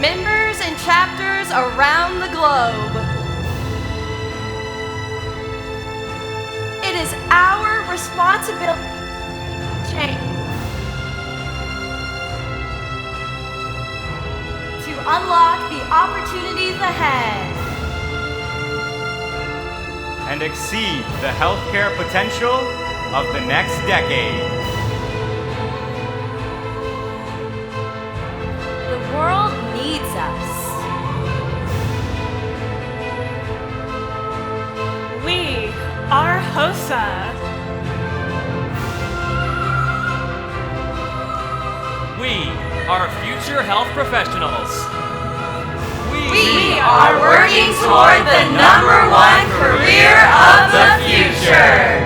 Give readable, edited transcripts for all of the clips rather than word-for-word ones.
members and chapters around the globe. It is our responsibility to change, to unlock the opportunities ahead, and exceed the healthcare potential of the next decade. The world needs us. We are HOSA. We are future health professionals. We are working toward the #1 career of the future.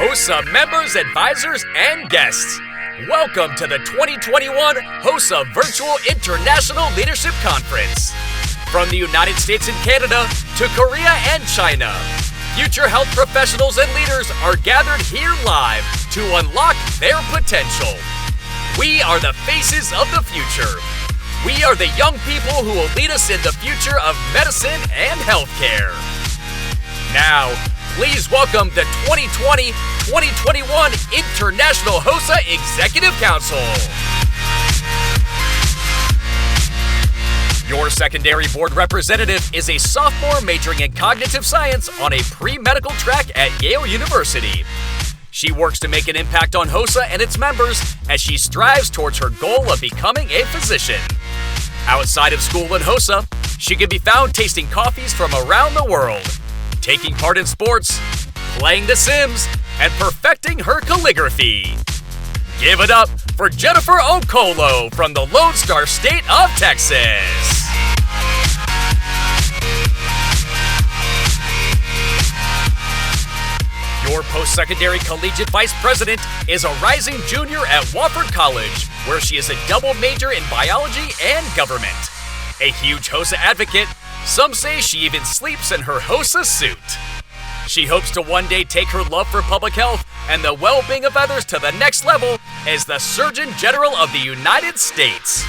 HOSA members, advisors, and guests. Welcome to the 2021 HOSA Virtual International Leadership Conference. From the United States and Canada to Korea and China, future health professionals and leaders are gathered here live to unlock their potential. We are the faces of the future. We are the young people who will lead us in the future of medicine and healthcare. Now, please welcome the 2020-2021 International HOSA Executive Council. Your secondary board representative is a sophomore majoring in cognitive science on a pre-medical track at Yale University. She works to make an impact on HOSA and its members as she strives towards her goal of becoming a physician. Outside of school and HOSA, she can be found tasting coffees from around the world, taking part in sports, playing The Sims, and perfecting her calligraphy. Give it up for Jennifer Okolo from the Lone Star State of Texas. Your post-secondary collegiate vice president is a rising junior at Wofford College, where she is a double major in biology and government. A huge HOSA advocate, some say she even sleeps in her HOSA suit. She hopes to one day take her love for public health and the well-being of others to the next level as the Surgeon General of the United States.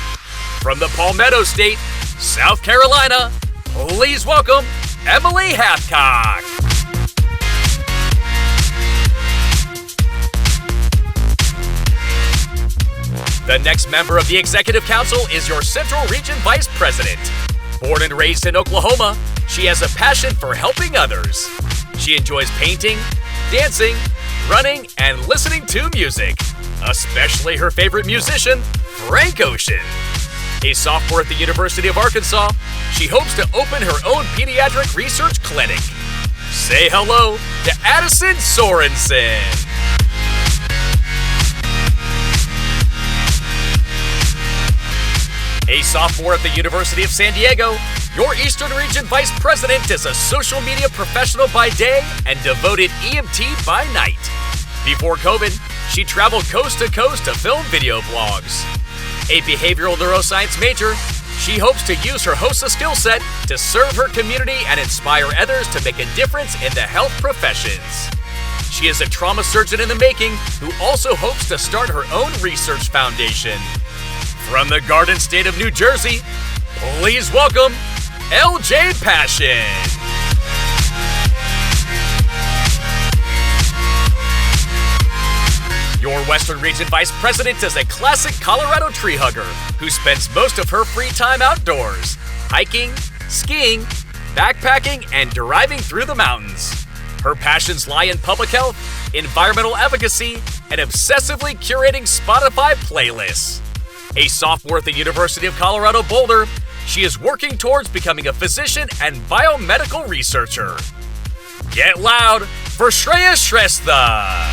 From the Palmetto State, South Carolina, please welcome Emily Hathcock. The next member of the Executive Council is your Central Region Vice President. Born and raised in Oklahoma, she has a passion for helping others. She enjoys painting, dancing, running, and listening to music, especially her favorite musician, Frank Ocean. A sophomore at the University of Arkansas, she hopes to open her own pediatric research clinic. Say hello to Addison Sorensen. A sophomore at the University of San Diego, your Eastern Region Vice President is a social media professional by day and devoted EMT by night. Before COVID, She traveled coast to coast to film video blogs. A behavioral neuroscience major, she hopes to use her HOSA skill set to serve her community and inspire others to make a difference in the health professions. She is a trauma surgeon in the making who also hopes to start her own research foundation. From the Garden State of New Jersey, please welcome LJ Passion. Your Western Region Vice President is a classic Colorado tree hugger who spends most of her free time outdoors, hiking, skiing, backpacking, and driving through the mountains. Her passions lie in public health, environmental advocacy, and obsessively curating Spotify playlists. A sophomore at the University of Colorado Boulder, she is working towards becoming a physician and biomedical researcher. Get loud for Shreya Shrestha!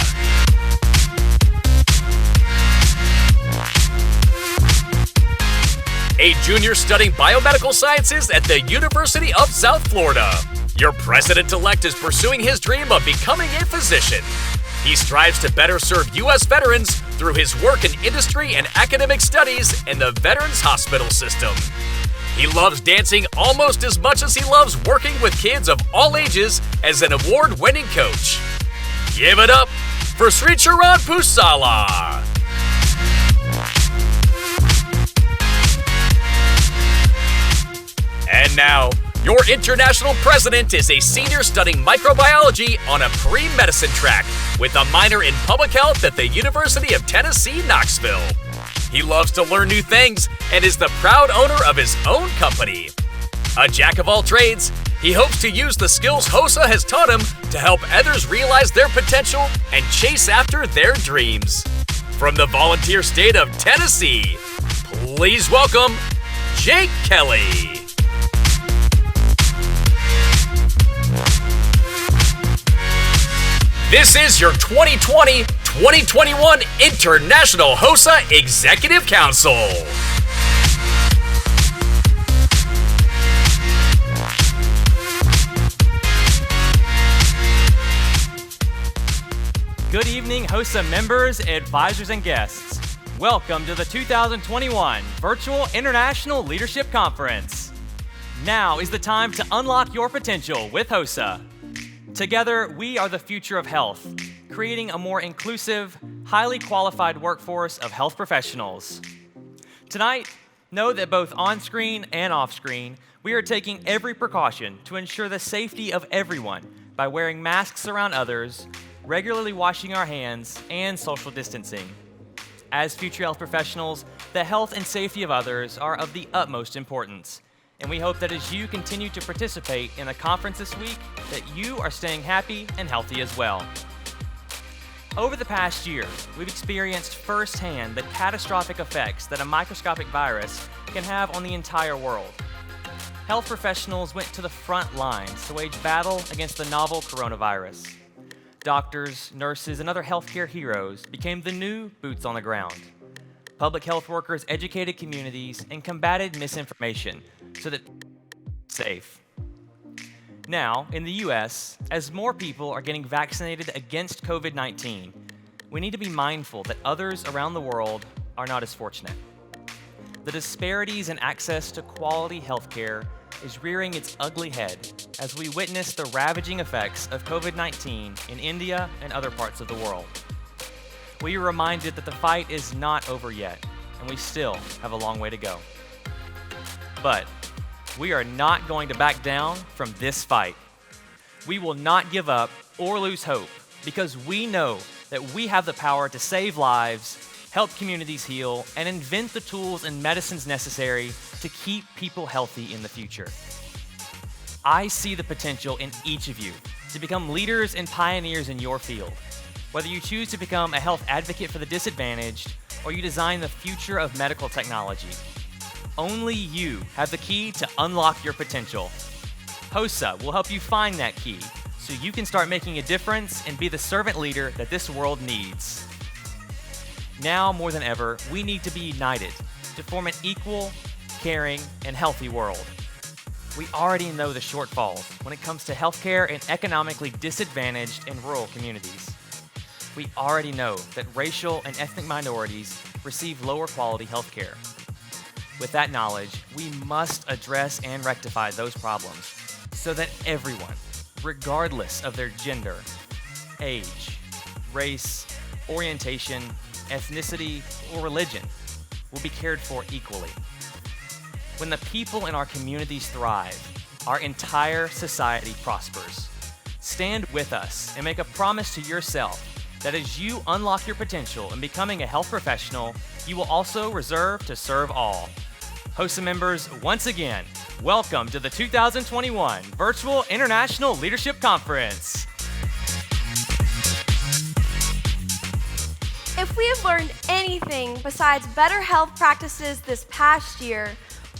A junior studying biomedical sciences at the University of South Florida. Your president-elect is pursuing his dream of becoming a physician. He strives to better serve U.S. veterans through his work in industry and academic studies in the Veterans Hospital System. He loves dancing almost as much as he loves working with kids of all ages as an award-winning coach. Give it up for Sri Charan Pusala! And now, your international president is a senior studying microbiology on a pre-medicine track with a minor in public health at the University of Tennessee, Knoxville. He loves to learn new things and is the proud owner of his own company. A jack of all trades, he hopes to use the skills HOSA has taught him to help others realize their potential and chase after their dreams. From the volunteer state of Tennessee, please welcome Jake Kelly. This is your 2020-2021 International HOSA Executive Council. Good evening, HOSA members, advisors, and guests. Welcome to the 2021 Virtual International Leadership Conference. Now is the time to unlock your potential with HOSA. Together, we are the future of health, creating a more inclusive, highly qualified workforce of health professionals. Tonight, know that both on-screen and off-screen, we are taking every precaution to ensure the safety of everyone by wearing masks around others, regularly washing our hands, and social distancing. As future health professionals, the health and safety of others are of the utmost importance. And we hope that as you continue to participate in the conference this week, that you are staying happy and healthy as well. Over the past year, we've experienced firsthand the catastrophic effects that a microscopic virus can have on the entire world. Health professionals went to the front lines to wage battle against the novel coronavirus. Doctors, nurses, and other healthcare heroes became the new boots on the ground. Public health workers educated communities and combated misinformation so that safe. Now, in the US, as more people are getting vaccinated against COVID-19, we need to be mindful that others around the world are not as fortunate. The disparities in access to quality healthcare is rearing its ugly head as we witness the ravaging effects of COVID-19 in India and other parts of the world. We are reminded that the fight is not over yet, and we still have a long way to go. But we are not going to back down from this fight. We will not give up or lose hope because we know that we have the power to save lives, help communities heal, and invent the tools and medicines necessary to keep people healthy in the future. I see the potential in each of you to become leaders and pioneers in your field. Whether you choose to become a health advocate for the disadvantaged or you design the future of medical technology, only you have the key to unlock your potential. HOSA will help you find that key so you can start making a difference and be the servant leader that this world needs. Now more than ever, we need to be united to form an equal, caring, and healthy world. We already know the shortfalls when it comes to healthcare in economically disadvantaged and rural communities. We already know that racial and ethnic minorities receive lower quality health care. With that knowledge, we must address and rectify those problems so that everyone, regardless of their gender, age, race, orientation, ethnicity, or religion, will be cared for equally. When the people in our communities thrive, our entire society prospers. Stand with us and make a promise to yourself that as you unlock your potential in becoming a health professional, you will also reserve to serve all. HOSA members, once again, welcome to the 2021 Virtual International Leadership Conference. If we have learned anything besides better health practices this past year,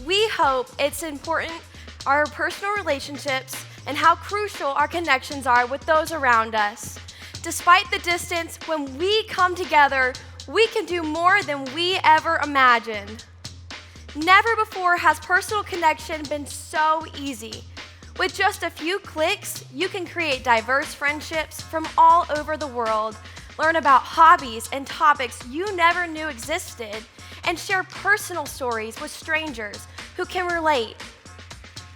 we hope it's important our personal relationships and how crucial our connections are with those around us. Despite the distance, when we come together, we can do more than we ever imagined. Never before has personal connection been so easy. With just a few clicks, you can create diverse friendships from all over the world, learn about hobbies and topics you never knew existed, and share personal stories with strangers who can relate.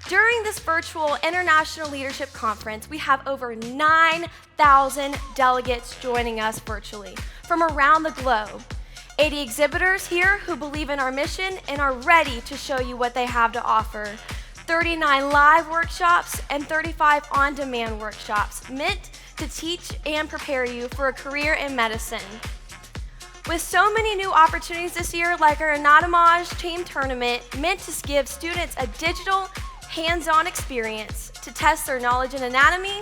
During this virtual International Leadership Conference, we have over 9,000 delegates joining us virtually from around the globe. 80 exhibitors here who believe in our mission and are ready to show you what they have to offer. 39 live workshops and 35 on-demand workshops meant to teach and prepare you for a career in medicine. With so many new opportunities this year, like our Anatomage team tournament, meant to give students a digital, hands-on experience to test their knowledge in anatomy,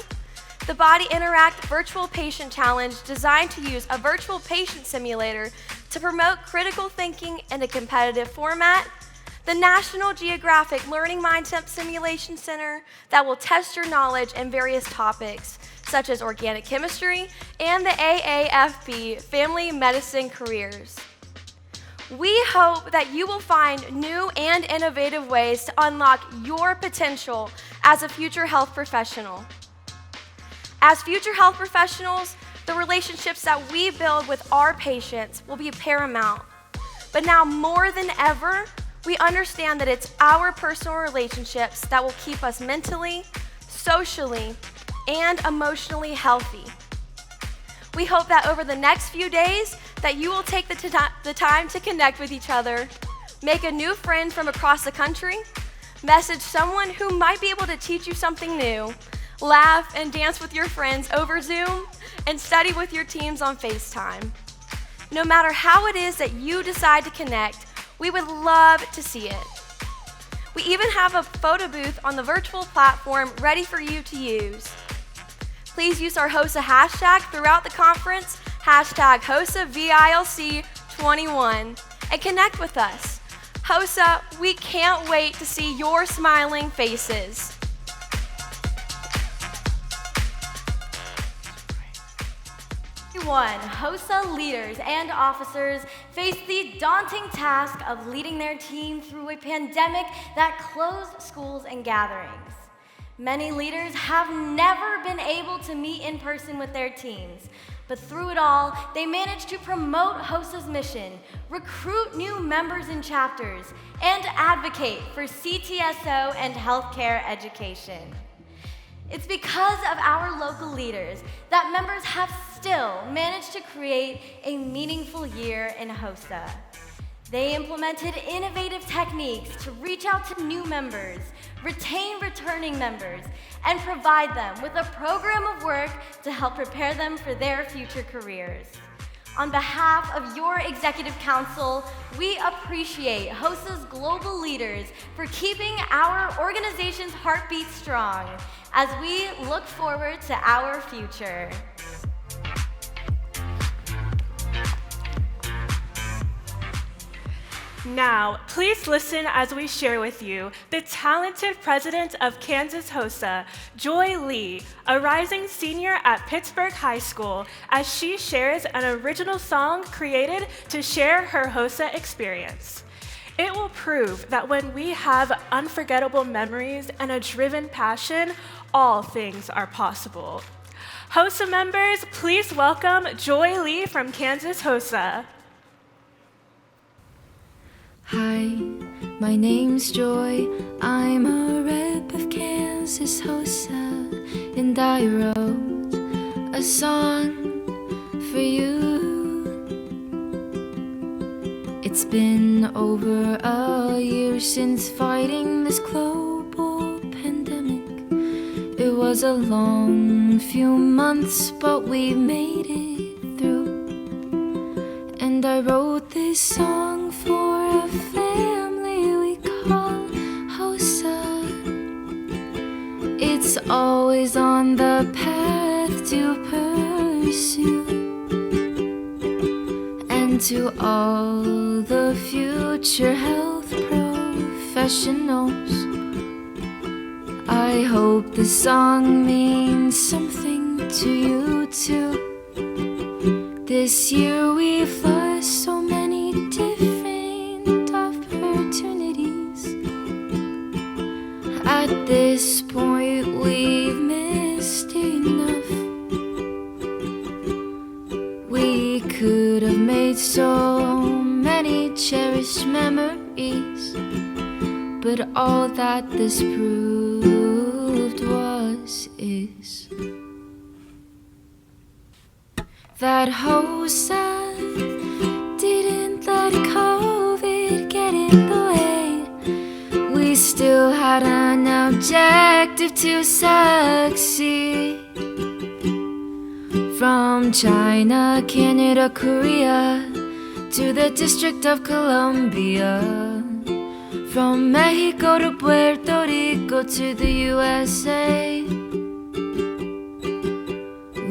the Body Interact Virtual Patient Challenge designed to use a virtual patient simulator to promote critical thinking in a competitive format, the National Geographic Learning Mindset Simulation Center that will test your knowledge in various topics, such as organic chemistry, and the AAFP Family Medicine Careers. We hope that you will find new and innovative ways to unlock your potential as a future health professional. As future health professionals, the relationships that we build with our patients will be paramount. But now more than ever, we understand that it's our personal relationships that will keep us mentally, socially, and emotionally healthy. We hope that over the next few days that you will take the time to connect with each other, make a new friend from across the country, message someone who might be able to teach you something new, laugh and dance with your friends over Zoom, and study with your teams on FaceTime. No matter how it is that you decide to connect, we would love to see it. We even have a photo booth on the virtual platform ready for you to use. Please use our HOSA hashtag throughout the conference, hashtag HOSA-VILC21, and connect with us. HOSA, we can't wait to see your smiling faces. HOSA leaders and officers face the daunting task of leading their team through a pandemic that closed schools and gatherings. Many leaders have never been able to meet in person with their teams, but through it all, they managed to promote HOSA's mission, recruit new members in chapters, and advocate for CTSO and healthcare education. It's because of our local leaders that members have still managed to create a meaningful year in HOSA. They implemented innovative techniques to reach out to new members, retain returning members, and provide them with a program of work to help prepare them for their future careers. On behalf of your Executive Council, we appreciate HOSA's global leaders for keeping our organization's heartbeat strong as we look forward to our future. Now, please listen as we share with you the talented president of Kansas HOSA, Joy Lee, a rising senior at Pittsburgh High School, as she shares an original song created to share her HOSA experience. It will prove that when we have unforgettable memories and a driven passion, all things are possible. HOSA members, please welcome Joy Lee from Kansas HOSA. Hi, my name's Joy. I'm a rep of Kansas HOSA, and I wrote a song for you. It's been over a year since fighting this global pandemic. It was a long few months, but we made it through. And I wrote this song for a family we call HOSA. It's always on the path to pursue. And to all the future health professionals, I hope the song means something to you too. This year we've lost so many different opportunities. At this point we've missed enough. We could have made so many cherished memories, but all that this proved is that HOSA didn't let COVID get in the way. We still had an objective to succeed. From China, Canada, Korea, to the District of Columbia. From Mexico to Puerto Rico to the USA.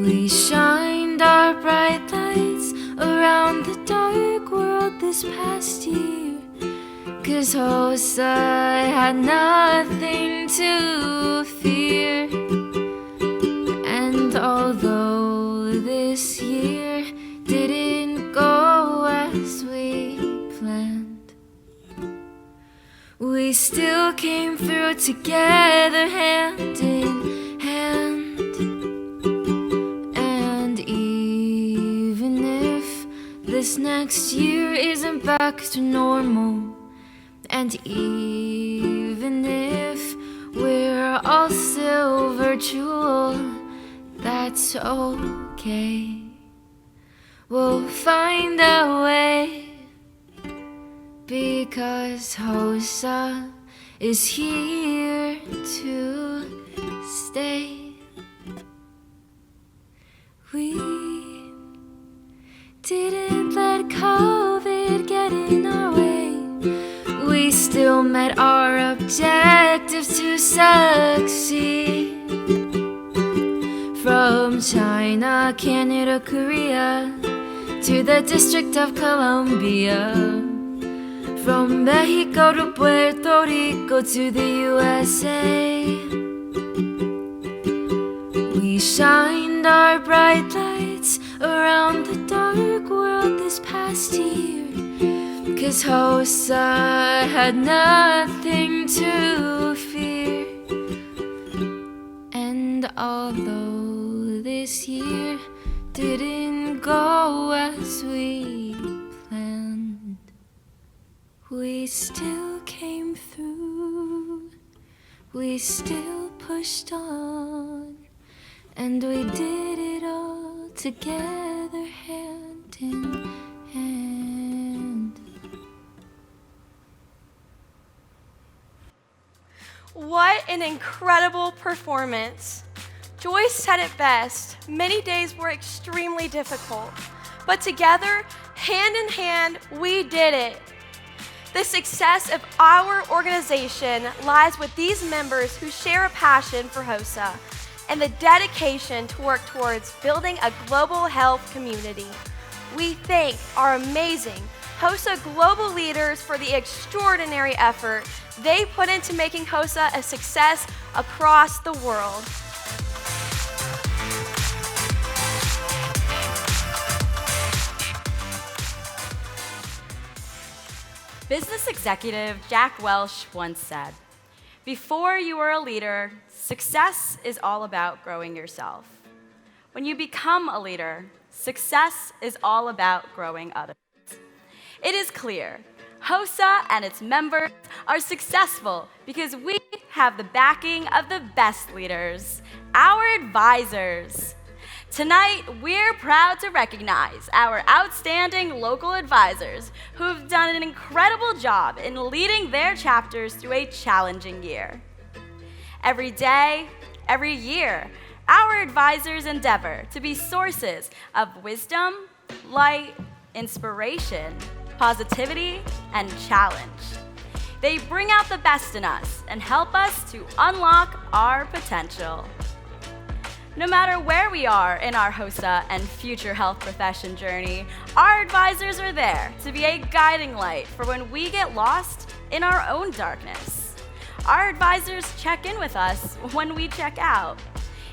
We shined our bright lights around the dark world this past year, 'cause HOSA had nothing to fear. And although this year didn't go as we planned, we still came through together hand in hand. And even if this next year isn't back to normal, and even if we're all still virtual, that's okay. We'll find a way, because HOSA is here to stay. We didn't let COVID get in our way. We still met our objective to succeed. From China, Canada, Korea, to the District of Columbia. From Mexico to Puerto Rico to the USA. We shined our bright lights around the dark world this past year, 'cause HOSA had nothing to fear. And although this year didn't go as we planned, we still came through. We still pushed on, and we did it all together hand in hand. What an incredible performance. Joyce said it best. Many days were extremely difficult, but together, hand in hand, we did it. The success of our organization lies with these members who share a passion for HOSA and the dedication to work towards building a global health community. We thank our amazing HOSA global leaders for the extraordinary effort they put into making HOSA a success across the world. Business executive Jack Welch once said, "Before you are a leader, success is all about growing yourself." When you become a leader, success is all about growing others. It is clear HOSA and its members are successful because we have the backing of the best leaders, our advisors. Tonight, we're proud to recognize our outstanding local advisors who have done an incredible job in leading their chapters through a challenging year. Every day, every year, our advisors endeavor to be sources of wisdom, light, inspiration, positivity, and challenge. They bring out the best in us and help us to unlock our potential. No matter where we are in our HOSA and future health profession journey, our advisors are there to be a guiding light for when we get lost in our own darkness. Our advisors check in with us when we check out.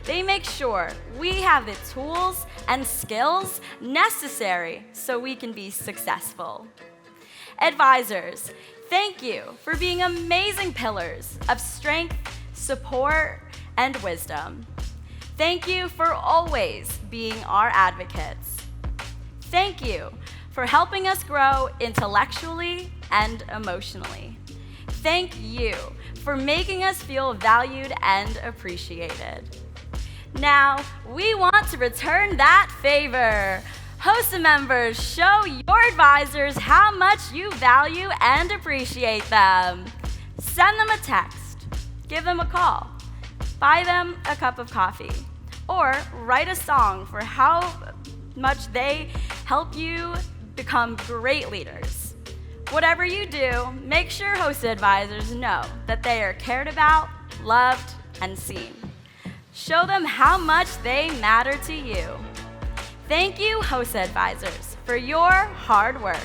They make sure we have the tools and skills necessary so we can be successful. Advisors, thank you for being amazing pillars of strength, support, and wisdom. Thank you for always being our advocates. Thank you for helping us grow intellectually and emotionally. Thank you for making us feel valued and appreciated. Now, we want to return that favor. HOSA members, show your advisors how much you value and appreciate them. Send them a text, give them a call, buy them a cup of coffee, or write a song for how much they help you become great leaders. Whatever you do, make sure HOSA advisors know that they are cared about, loved, and seen. Show them how much they matter to you. Thank you, HOSA advisors, for your hard work.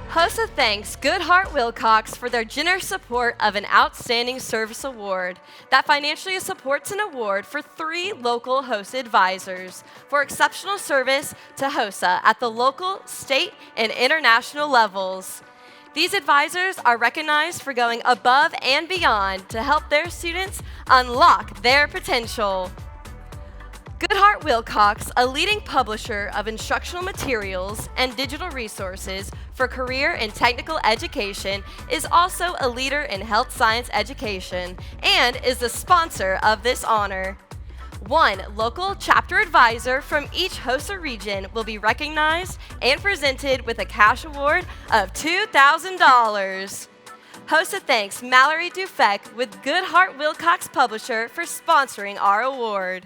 HOSA thanks Goodheart Wilcox for their generous support of an Outstanding Service Award that financially supports an award for 3 local HOSA advisors for exceptional service to HOSA at the local, state, and international levels. These advisors are recognized for going above and beyond to help their students unlock their potential. Goodheart Wilcox, a leading publisher of instructional materials and digital resources for career and technical education, is also a leader in health science education and is the sponsor of this honor. 1 local chapter advisor from each HOSA region will be recognized and presented with a cash award of $2,000. HOSA thanks Mallory Dufek with Goodheart Wilcox Publisher for sponsoring our award.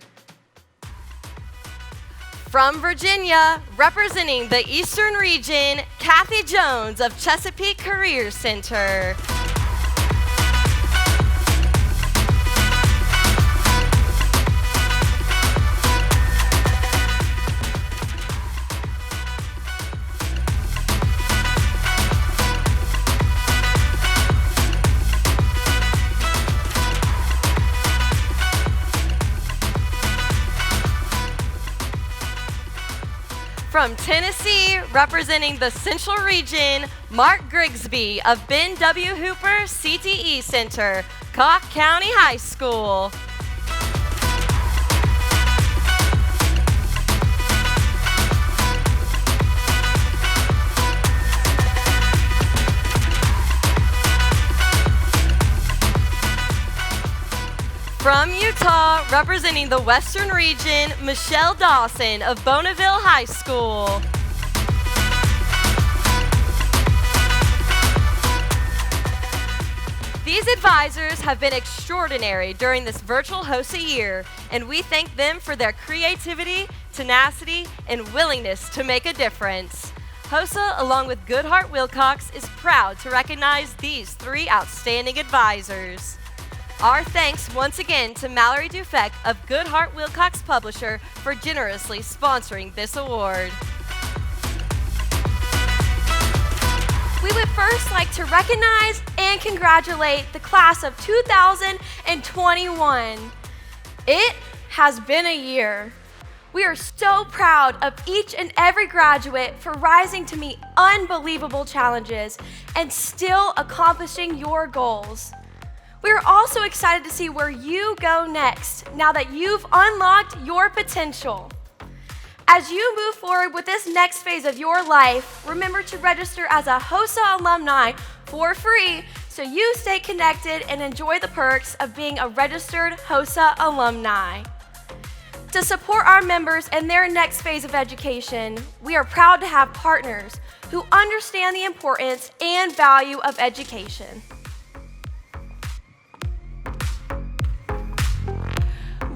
From Virginia, representing the Eastern Region, Kathy Jones of Chesapeake Career Center. From Tennessee, representing the Central Region, Mark Grigsby of Ben W. Hooper CTE Center, Cook County High School. From Utah, representing the Western Region, Michelle Dawson of Bonneville High School. These advisors have been extraordinary during this virtual HOSA year, and we thank them for their creativity, tenacity, and willingness to make a difference. HOSA, along with Goodheart Wilcox, is proud to recognize these 3 outstanding advisors. Our thanks once again to Mallory Dufek of Goodheart Wilcox Publisher for generously sponsoring this award. We would first like to recognize and congratulate the class of 2021. It has been a year. We are so proud of each and every graduate for rising to meet unbelievable challenges and still accomplishing your goals. We're also excited to see where you go next now that you've unlocked your potential. As you move forward with this next phase of your life, remember to register as a HOSA alumni for free so you stay connected and enjoy the perks of being a registered HOSA alumni. To support our members in their next phase of education, we are proud to have partners who understand the importance and value of education.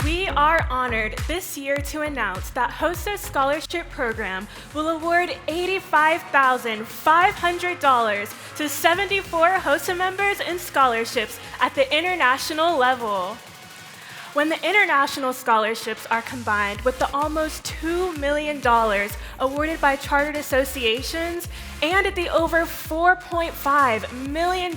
We are honored this year to announce that HOSA's scholarship program will award $85,500 to 74 HOSA members in scholarships at the international level. When the international scholarships are combined with the almost $2 million awarded by chartered associations and the over $4.5 million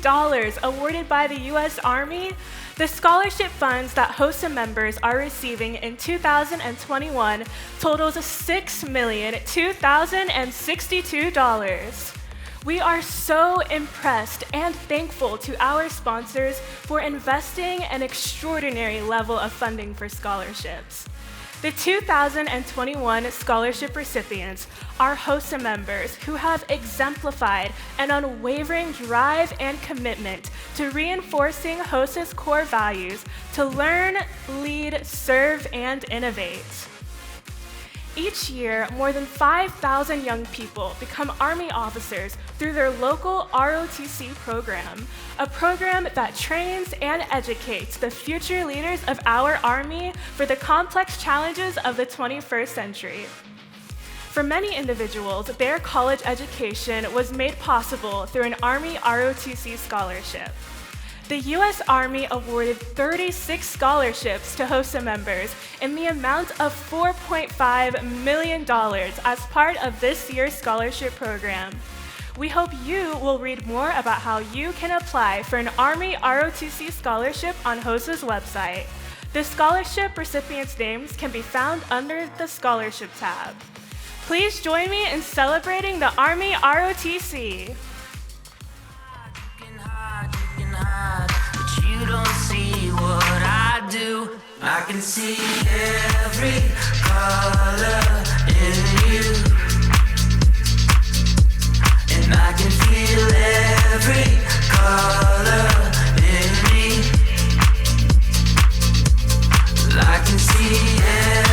awarded by the U.S. Army, the scholarship funds that HOSA members are receiving in 2021 totals $6,002,062. We are so impressed and thankful to our sponsors for investing an extraordinary level of funding for scholarships. The 2021 scholarship recipients are HOSA members who have exemplified an unwavering drive and commitment to reinforcing HOSA's core values to learn, lead, serve, and innovate. Each year, more than 5,000 young people become Army officers through their local ROTC program, a program that trains and educates the future leaders of our Army for the complex challenges of the 21st century. For many individuals, their college education was made possible through an Army ROTC scholarship. The U.S. Army awarded 36 scholarships to HOSA members in the amount of $4.5 million as part of this year's scholarship program. We hope you will read more about how you can apply for an Army ROTC scholarship on HOSA's website. The scholarship recipients' names can be found under the Scholarship tab. Please join me in celebrating the Army ROTC. But you don't see what I do. I can see every color in you, and I can feel every color in me. I can see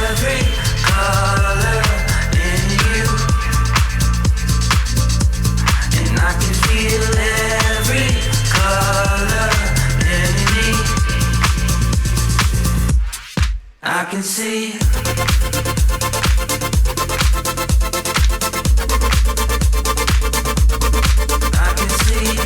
every color in you, and I can feel every color in me. I can see. I can see.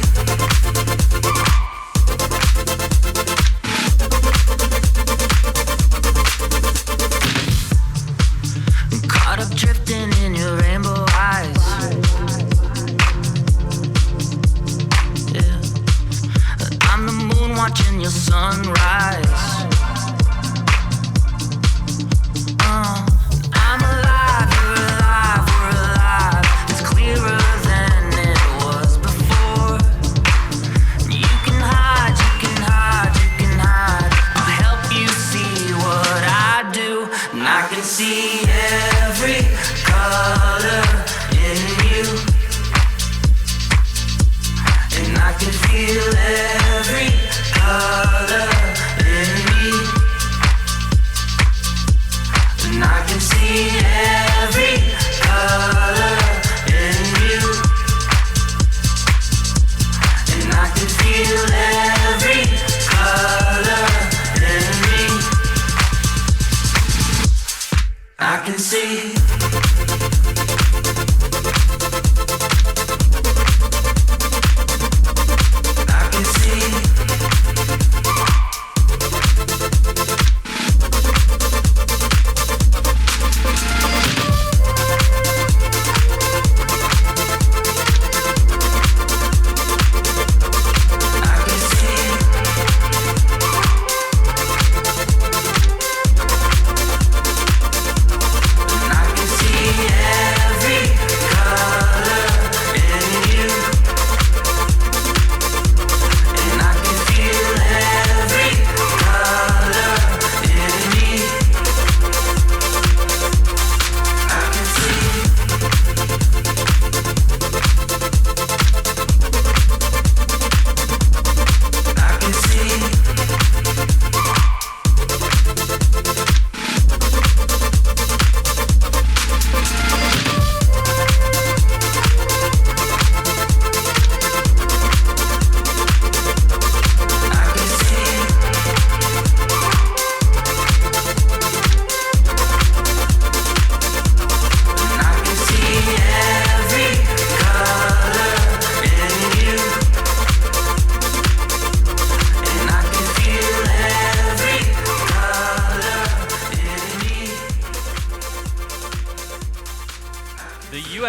I'm caught up drifting in your rainbow eyes. I'm the moon watching your sunrise. I'm alive, you're alive, we're alive. It's clearer than it was before. You can hide, you can hide, you can hide. I'll help you see what I do. And I can see every color in you, and I can feel every color in me, and I can see every color in you, and I can feel every color in me. I can see. I can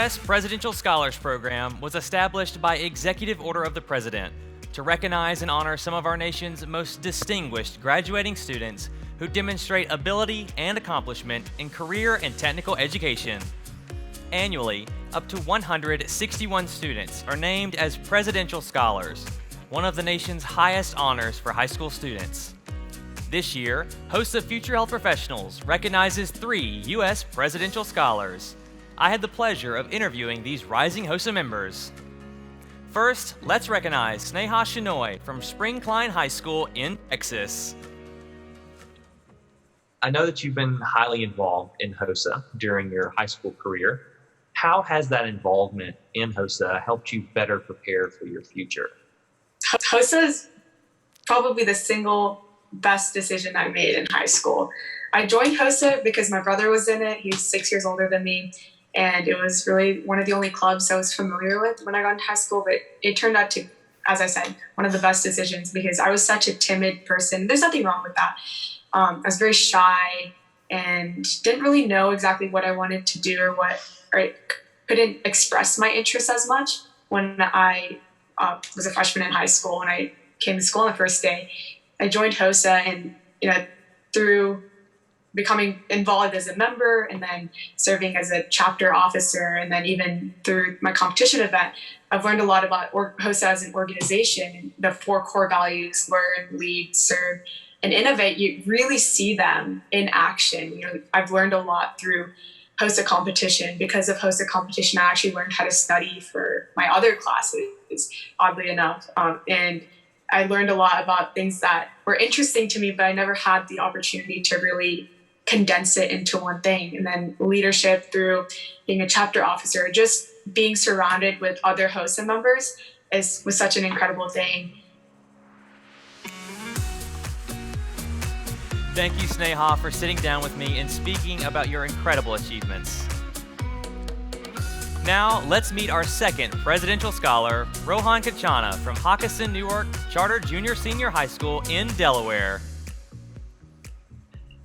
U.S. Presidential Scholars Program was established by Executive Order of the President to recognize and honor some of our nation's most distinguished graduating students who demonstrate ability and accomplishment in career and technical education. Annually, up to 161 students are named as Presidential Scholars, one of the nation's highest honors for high school students. This year, HOSA-Future Health Professionals recognizes 3 U.S. Presidential Scholars. I had the pleasure of interviewing these rising HOSA members. First, let's recognize Sneha Shenoy from Spring Klein High School in Texas. I know that you've been highly involved in HOSA during your high school career. How has that involvement in HOSA helped you better prepare for your future? HOSA is probably the single best decision I made in high school. I joined HOSA because my brother was in it. He's 6 years older than me. And it was really one of the only clubs I was familiar with when I got into high school. But it turned out to, as I said, one of the best decisions because I was such a timid person. There's nothing wrong with that. I was very shy and didn't really know exactly what I wanted to do or I couldn't express my interests as much when I was a freshman in high school. When I came to school on the first day, I joined HOSA and, through becoming involved as a member and then serving as a chapter officer and then even through my competition event, I've learned a lot about HOSA as an organization and the 4 core values: learn, lead, serve, and innovate. You really see them in action. I've learned a lot through HOSA competition. Because of HOSA competition, I actually learned how to study for my other classes, oddly enough. And I learned a lot about things that were interesting to me, but I never had the opportunity to really condense it into one thing. And then leadership through being a chapter officer, just being surrounded with other HOSA members was such an incredible thing. Thank you, Sneha, for sitting down with me and speaking about your incredible achievements. Now, let's meet our second Presidential Scholar, Rohan Kachana from Hockinson Newark Charter Junior Senior High School in Delaware.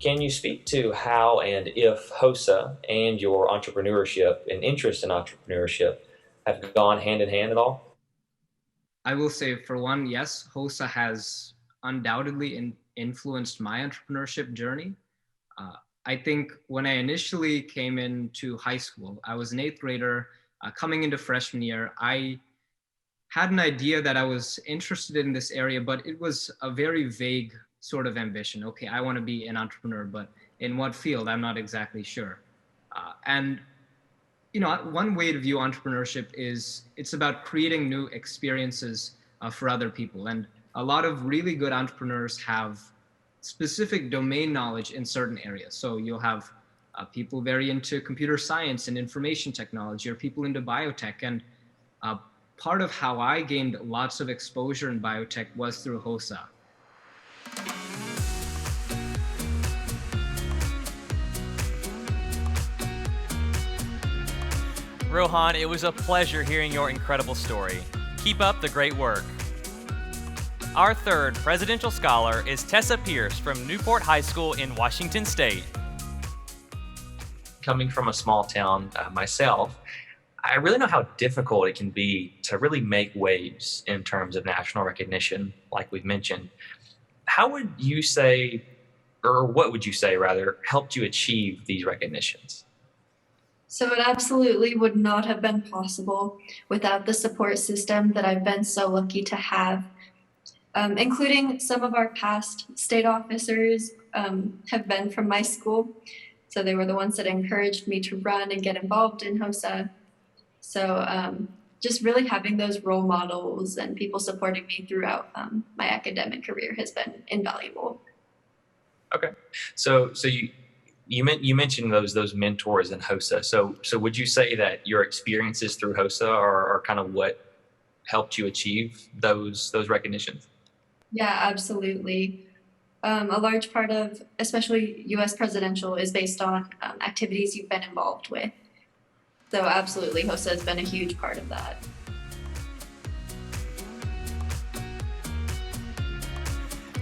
Can you speak to how and if HOSA and your entrepreneurship and interest in entrepreneurship have gone hand in hand at all? I will say, for one, yes, HOSA has undoubtedly influenced my entrepreneurship journey. I think when I initially came into high school, I was an 8th grader coming into freshman year. I had an idea that I was interested in this area, but it was a very vague sort of ambition. Okay, I want to be an entrepreneur, but in what field? I'm not exactly sure. And one way to view entrepreneurship is it's about creating new experiences for other people. And a lot of really good entrepreneurs have specific domain knowledge in certain areas. So you'll have people very into computer science and information technology, or people into biotech. And part of how I gained lots of exposure in biotech was through HOSA. Rohan, it was a pleasure hearing your incredible story. Keep up the great work. Our third Presidential Scholar is Tessa Pierce from Newport High School in Washington State. Coming from a small town myself, I really know how difficult it can be to really make waves in terms of national recognition, like we've mentioned. How would you say, or what would you say rather, helped you achieve these recognitions? So it absolutely would not have been possible without the support system that I've been so lucky to have, including some of our past state officers have been from my school. So they were the ones that encouraged me to run and get involved in HOSA. So just really having those role models and people supporting me throughout my academic career has been invaluable. Okay, so you mentioned those mentors in HOSA. So would you say that your experiences through HOSA are kind of what helped you achieve those recognitions? Yeah, absolutely. A large part of, especially U.S. presidential, is based on activities you've been involved with. So absolutely, HOSA has been a huge part of that.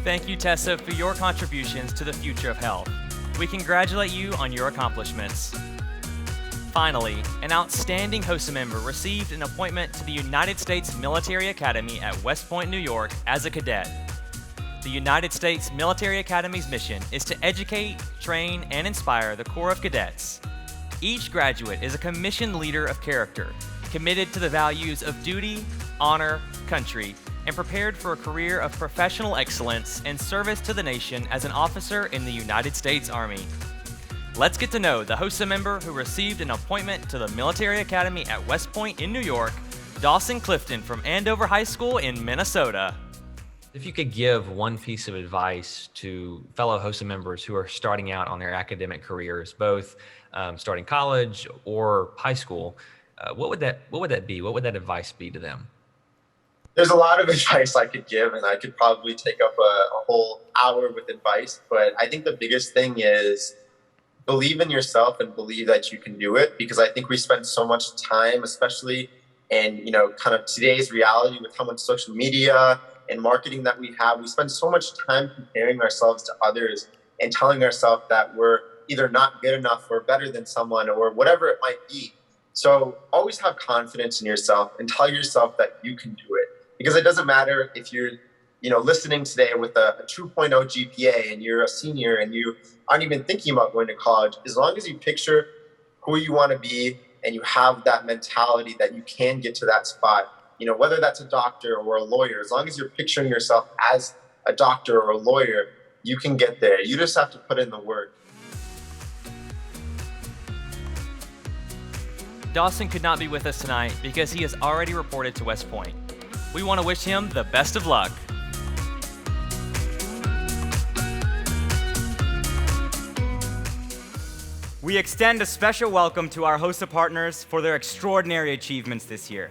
Thank you, Tessa, for your contributions to the future of health. We congratulate you on your accomplishments. Finally, an outstanding HOSA member received an appointment to the United States Military Academy at West Point, New York as a cadet. The United States Military Academy's mission is to educate, train, and inspire the Corps of Cadets. Each graduate is a commissioned leader of character, committed to the values of duty, honor, country, and prepared for a career of professional excellence and service to the nation as an officer in the United States Army. Let's get to know the HOSA member who received an appointment to the Military Academy at West Point in New York, Dawson Clifton from Andover High School in Minnesota. If you could give one piece of advice to fellow HOSA members who are starting out on their academic careers, both starting college or high school, what would that be? What would that advice be to them? There's a lot of advice I could give, and I could probably take up a whole hour with advice. But I think the biggest thing is believe in yourself and believe that you can do it, because I think we spend so much time, especially in, kind of today's reality with how much social media and marketing that we have. We spend so much time comparing ourselves to others and telling ourselves that we're either not good enough or better than someone or whatever it might be. So always have confidence in yourself and tell yourself that you can do it, because it doesn't matter if you're listening today with a 2.0 GPA and you're a senior and you aren't even thinking about going to college. As long as you picture who you want to be and you have that mentality that you can get to that spot, whether that's a doctor or a lawyer, as long as you're picturing yourself as a doctor or a lawyer, you can get there. You just have to put in the work. Dawson could not be with us tonight because he has already reported to West Point. We want to wish him the best of luck. We extend a special welcome to our HOSA partners for their extraordinary achievements this year.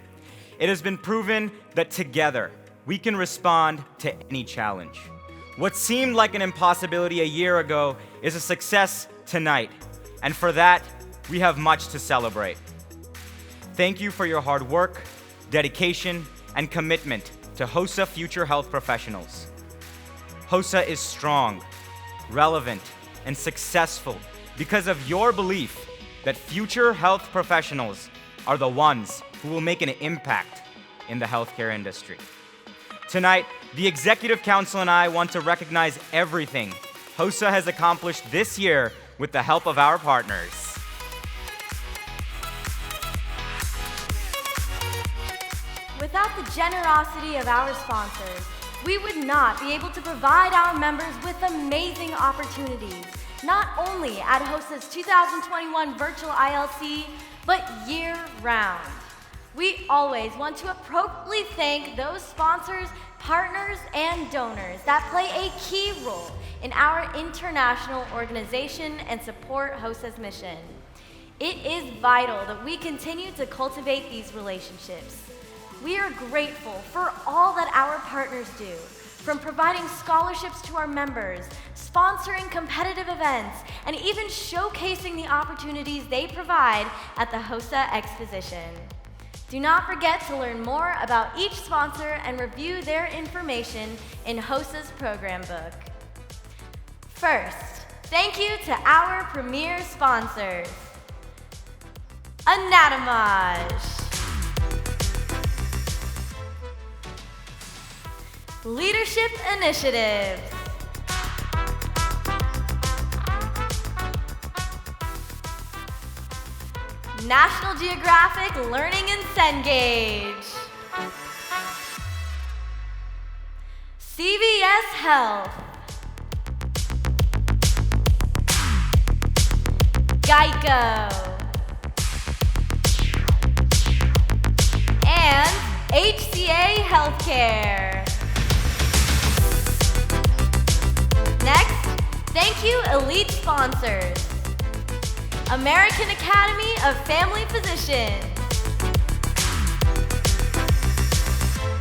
It has been proven that together we can respond to any challenge. What seemed like an impossibility a year ago is a success tonight, and for that, we have much to celebrate. Thank you for your hard work, dedication, and commitment to HOSA-Future health professionals. HOSA is strong, relevant, and successful because of your belief that future health professionals are the ones who will make an impact in the healthcare industry. Tonight, the Executive Council and I want to recognize everything HOSA has accomplished this year with the help of our partners. Without the generosity of our sponsors, we would not be able to provide our members with amazing opportunities, not only at HOSA's 2021 Virtual ILC, but year-round. We always want to appropriately thank those sponsors, partners, and donors that play a key role in our international organization and support HOSA's mission. It is vital that we continue to cultivate these relationships. We are grateful for all that our partners do, from providing scholarships to our members, sponsoring competitive events, and even showcasing the opportunities they provide at the HOSA Exposition. Do not forget to learn more about each sponsor and review their information in HOSA's program book. First, thank you to our premier sponsors. Anatomage, Leadership Initiatives, National Geographic Learning and Cengage, CVS Health, Geico, and HCA Healthcare. Next, thank you elite sponsors. American Academy of Family Physicians,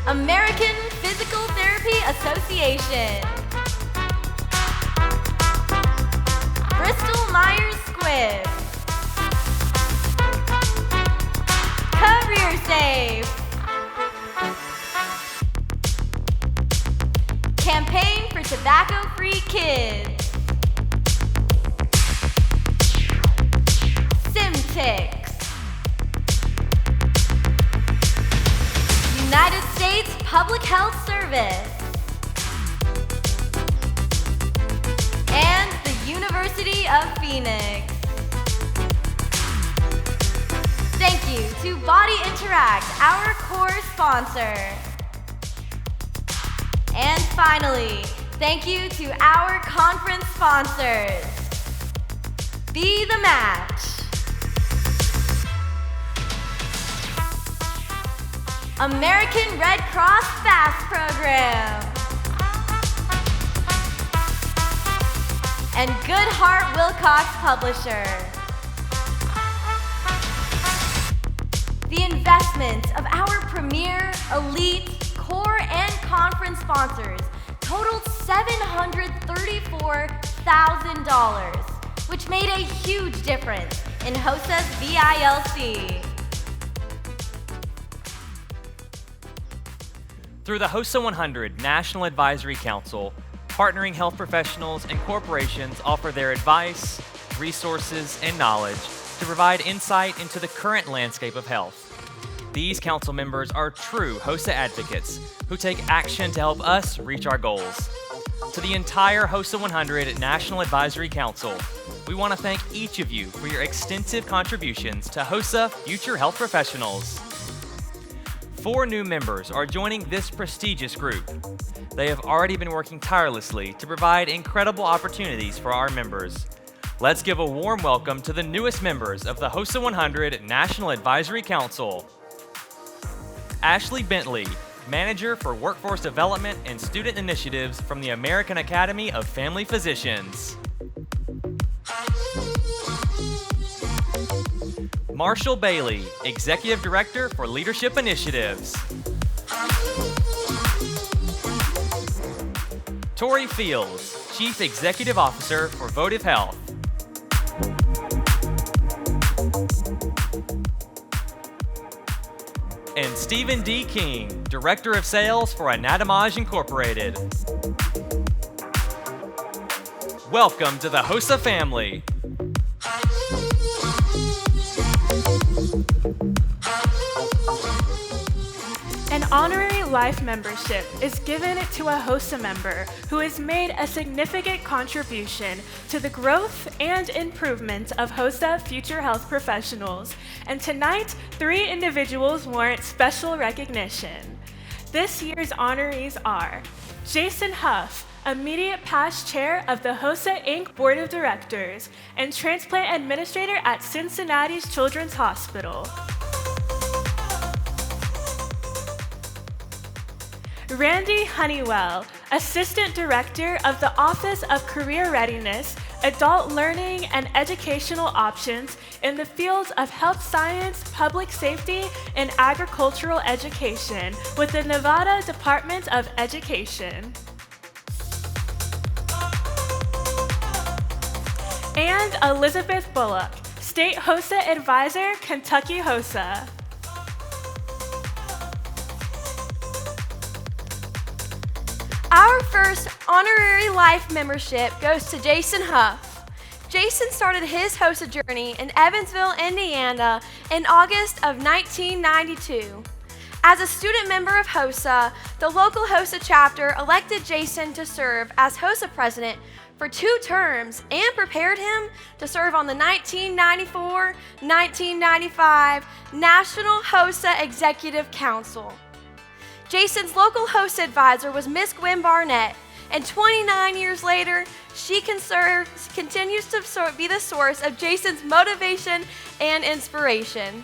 American Physical Therapy Association, Bristol Myers Squibb, Career Safe, Campaign for Tobacco-Free Kids, Simtix, United States Public Health Service, and the University of Phoenix. Thank you to Body Interact, our core sponsor. And finally, thank you to our conference sponsors. Be the Match, American Red Cross FAST Program, and Goodhart Wilcox Publisher. The investments of our premier, elite, core, and conference sponsors totaled $734,000, which made a huge difference in HOSA's VILC. Through the HOSA 100 National Advisory Council, partnering health professionals and corporations offer their advice, resources, and knowledge to provide insight into the current landscape of health. These council members are true HOSA advocates who take action to help us reach our goals. To the entire HOSA 100 National Advisory Council, we want to thank each of you for your extensive contributions to HOSA-Future health professionals. 4 new members are joining this prestigious group. They have already been working tirelessly to provide incredible opportunities for our members. Let's give a warm welcome to the newest members of the HOSA 100 National Advisory Council. Ashley Bentley, Manager for Workforce Development and Student Initiatives from the American Academy of Family Physicians. Marshall Bailey, Executive Director for Leadership Initiatives. Tori Fields, Chief Executive Officer for Votive Health. And Stephen D. King, Director of Sales for Anatomage Incorporated. Welcome to the HOSA family. An honorary life membership is given to a HOSA member who has made a significant contribution to the growth and improvement of HOSA-Future health professionals. And tonight, 3 individuals warrant special recognition. This year's honorees are Jason Huff, Immediate Past Chair of the HOSA Inc. Board of Directors and Transplant Administrator at Cincinnati's Children's Hospital. Randy Honeywell, Assistant Director of the Office of Career Readiness, Adult Learning, and Educational Options in the fields of health science, public safety, and agricultural education with the Nevada Department of Education. And Elizabeth Bullock, State HOSA Advisor, Kentucky HOSA. Our first honorary life membership goes to Jason Huff. Jason started his HOSA journey in Evansville, Indiana in August of 1992. As a student member of HOSA, the local HOSA chapter elected Jason to serve as HOSA president for 2 terms and prepared him to serve on the 1994-1995 National HOSA Executive Council. Jason's local HOSA advisor was Miss Gwen Barnett, and 29 years later, she continues to be the source of Jason's motivation and inspiration.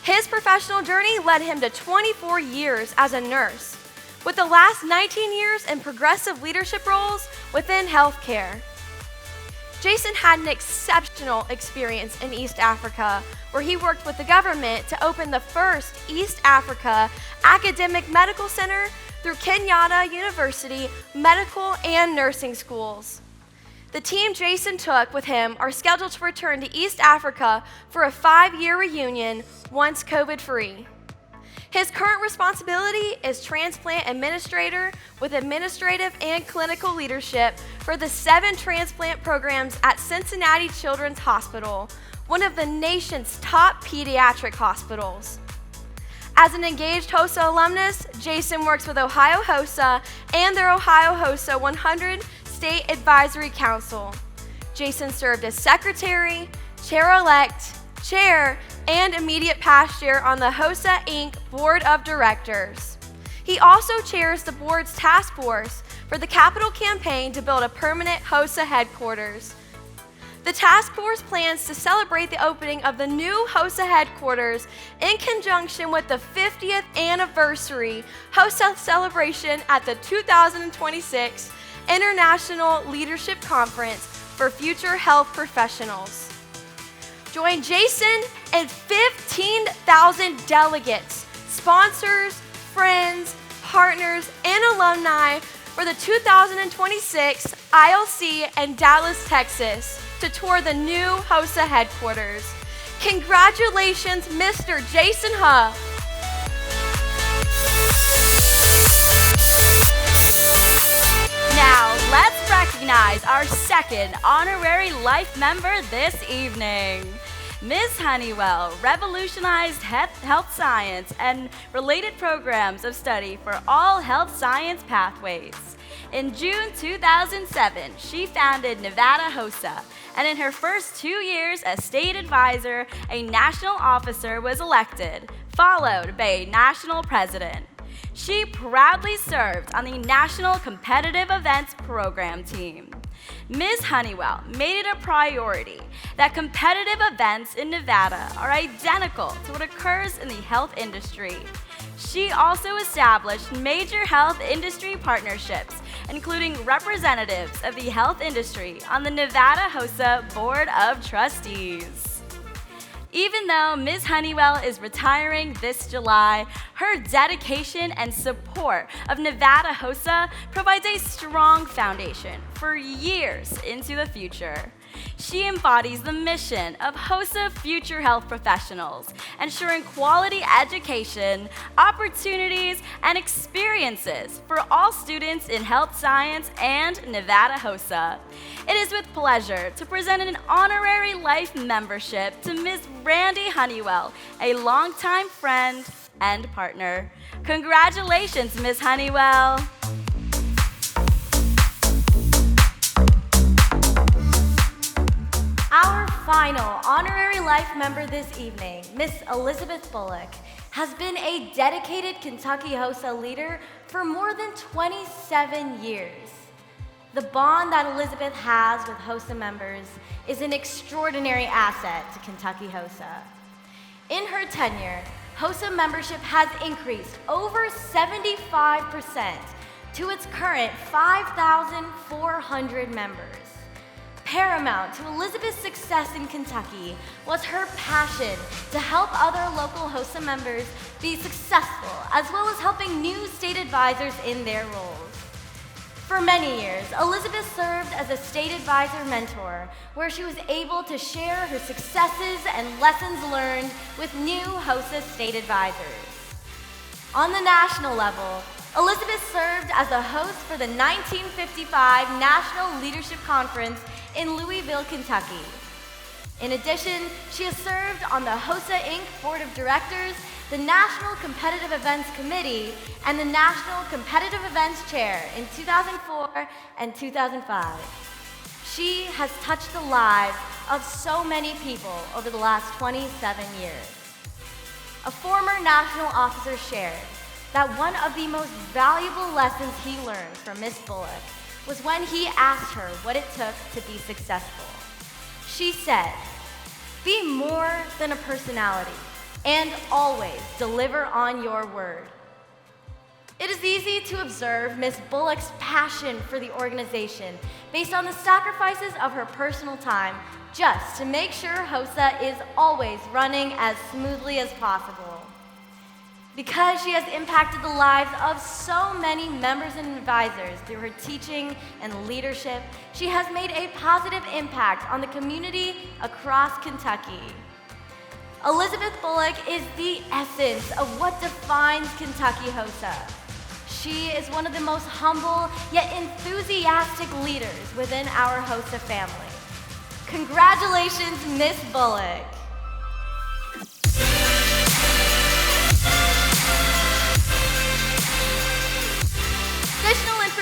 His professional journey led him to 24 years as a nurse, with the last 19 years in progressive leadership roles within healthcare. Jason had an exceptional experience in East Africa, where he worked with the government to open the first East Africa Academic Medical Center through Kenyatta University medical and nursing schools. The team Jason took with him are scheduled to return to East Africa for a 5-year reunion once COVID-free. His current responsibility is transplant administrator with administrative and clinical leadership for the 7 transplant programs at Cincinnati Children's Hospital, one of the nation's top pediatric hospitals. As an engaged HOSA alumnus, Jason works with Ohio HOSA and their Ohio HOSA 100 State Advisory Council. Jason served as secretary, chair-elect, chair, and immediate past chair on the HOSA Inc. Board of Directors. He also chairs the board's task force for the capital campaign to build a permanent HOSA headquarters. The task force plans to celebrate the opening of the new HOSA headquarters in conjunction with the 50th anniversary HOSA celebration at the 2026 International Leadership Conference for Future Health Professionals. Join Jason and 15,000 delegates, sponsors, friends, partners, and alumni for the 2026 ILC in Dallas, Texas, to tour the new HOSA headquarters. Congratulations, Mr. Jason Huff. Now, let's recognize our second honorary life member this evening. Ms. Honeywell revolutionized health science and related programs of study for all health science pathways. In June 2007, she founded Nevada HOSA, and in her first 2 years as state advisor, a national officer was elected, followed by a national president. She proudly served on the National Competitive Events Program team. Ms. Honeywell made it a priority that competitive events in Nevada are identical to what occurs in the health industry. She also established major health industry partnerships, including representatives of the health industry on the Nevada HOSA Board of Trustees. Even though Ms. Honeywell is retiring this July, her dedication and support of Nevada HOSA provides a strong foundation for years into the future. She embodies the mission of HOSA-Future health professionals, ensuring quality education, opportunities, and experiences for all students in health science and Nevada HOSA. It is with pleasure to present an honorary life membership to Ms. Randy Honeywell, a longtime friend and partner. Congratulations, Ms. Honeywell. Our final honorary life member this evening, Miss Elizabeth Bullock, has been a dedicated Kentucky HOSA leader for more than 27 years. The bond that Elizabeth has with HOSA members is an extraordinary asset to Kentucky HOSA. In her tenure, HOSA membership has increased over 75% to its current 5,400 members. Paramount to Elizabeth's success in Kentucky was her passion to help other local HOSA members be successful, as well as helping new state advisors in their roles. For many years, Elizabeth served as a state advisor mentor, where she was able to share her successes and lessons learned with new HOSA state advisors. On the national level, Elizabeth served as a host for the 1955 National Leadership Conference in Louisville, Kentucky. In addition, she has served on the HOSA Inc. Board of Directors, the National Competitive Events Committee, and the National Competitive Events Chair in 2004 and 2005. She has touched the lives of so many people over the last 27 years. A former national officer shared that one of the most valuable lessons he learned from Miss Bullock was when he asked her what it took to be successful. She said, "Be more than a personality, and always deliver on your word." It is easy to observe Miss Bullock's passion for the organization based on the sacrifices of her personal time just to make sure HOSA is always running as smoothly as possible. Because she has impacted the lives of so many members and advisors through her teaching and leadership, she has made a positive impact on the community across Kentucky. Elizabeth Bullock is the essence of what defines Kentucky HOSA. She is one of the most humble yet enthusiastic leaders within our HOSA family. Congratulations, Miss Bullock.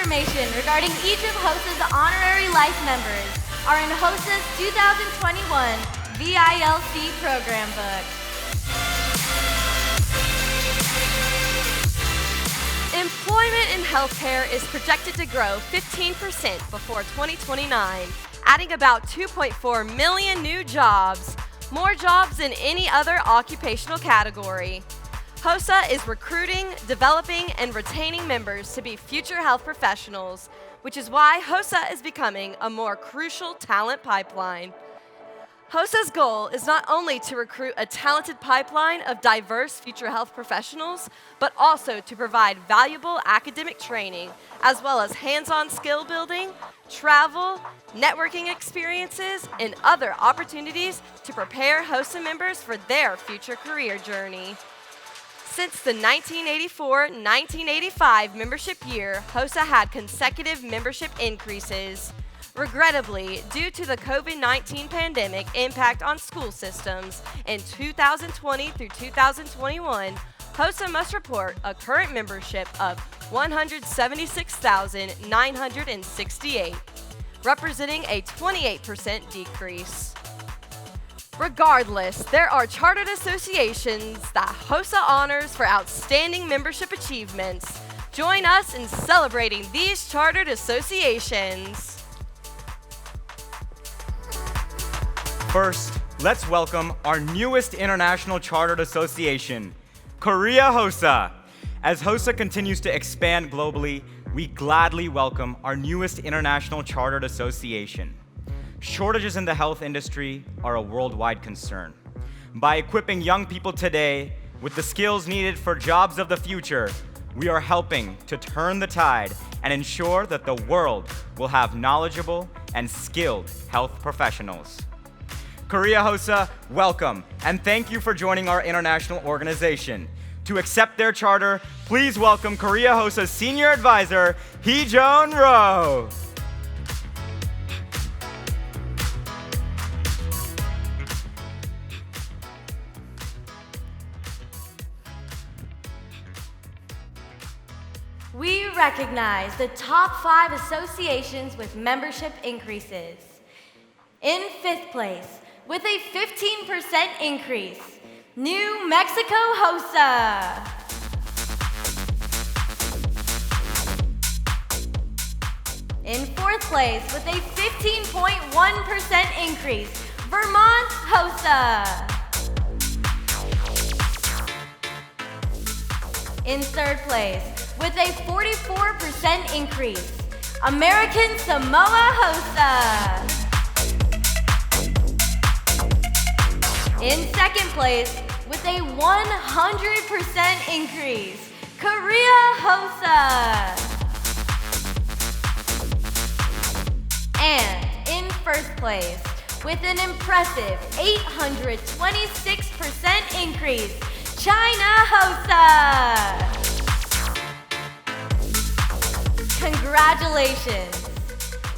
information regarding each of HOSA's honorary life members are in HOSA's 2021 VILC program book. Employment in healthcare is projected to grow 15% before 2029, adding about 2.4 million new jobs, more jobs than any other occupational category. HOSA is recruiting, developing, and retaining members to be future health professionals, which is why HOSA is becoming a more crucial talent pipeline. HOSA's goal is not only to recruit a talented pipeline of diverse future health professionals, but also to provide valuable academic training, as well as hands-on skill building, travel, networking experiences, and other opportunities to prepare HOSA members for their future career journey. Since the 1984-1985 membership year, HOSA had consecutive membership increases. Regrettably, due to the COVID-19 pandemic impact on school systems in 2020 through 2021, HOSA must report a current membership of 176,968, representing a 28% decrease. Regardless, there are chartered associations that HOSA honors for outstanding membership achievements. Join us in celebrating these chartered associations. First, let's welcome our newest international chartered association, Korea HOSA. As HOSA continues to expand globally, we gladly welcome our newest international chartered association. Shortages in the health industry are a worldwide concern. By equipping young people today with the skills needed for jobs of the future, we are helping to turn the tide and ensure that the world will have knowledgeable and skilled health professionals. Korea HOSA, welcome, and thank you for joining our international organization. To accept their charter, please welcome Korea HOSA's Senior Advisor, Hee-Joon Roh. We recognize the top 5 associations with membership increases. In 5th place, with a 15% increase, New Mexico HOSA. In 4th place, with a 15.1% increase, Vermont HOSA. In 3rd place, with a 44% increase, American Samoa HOSA. In 2nd place, with a 100% increase, Korea HOSA. And in 1st place, with an impressive 826% increase, China HOSA. Congratulations!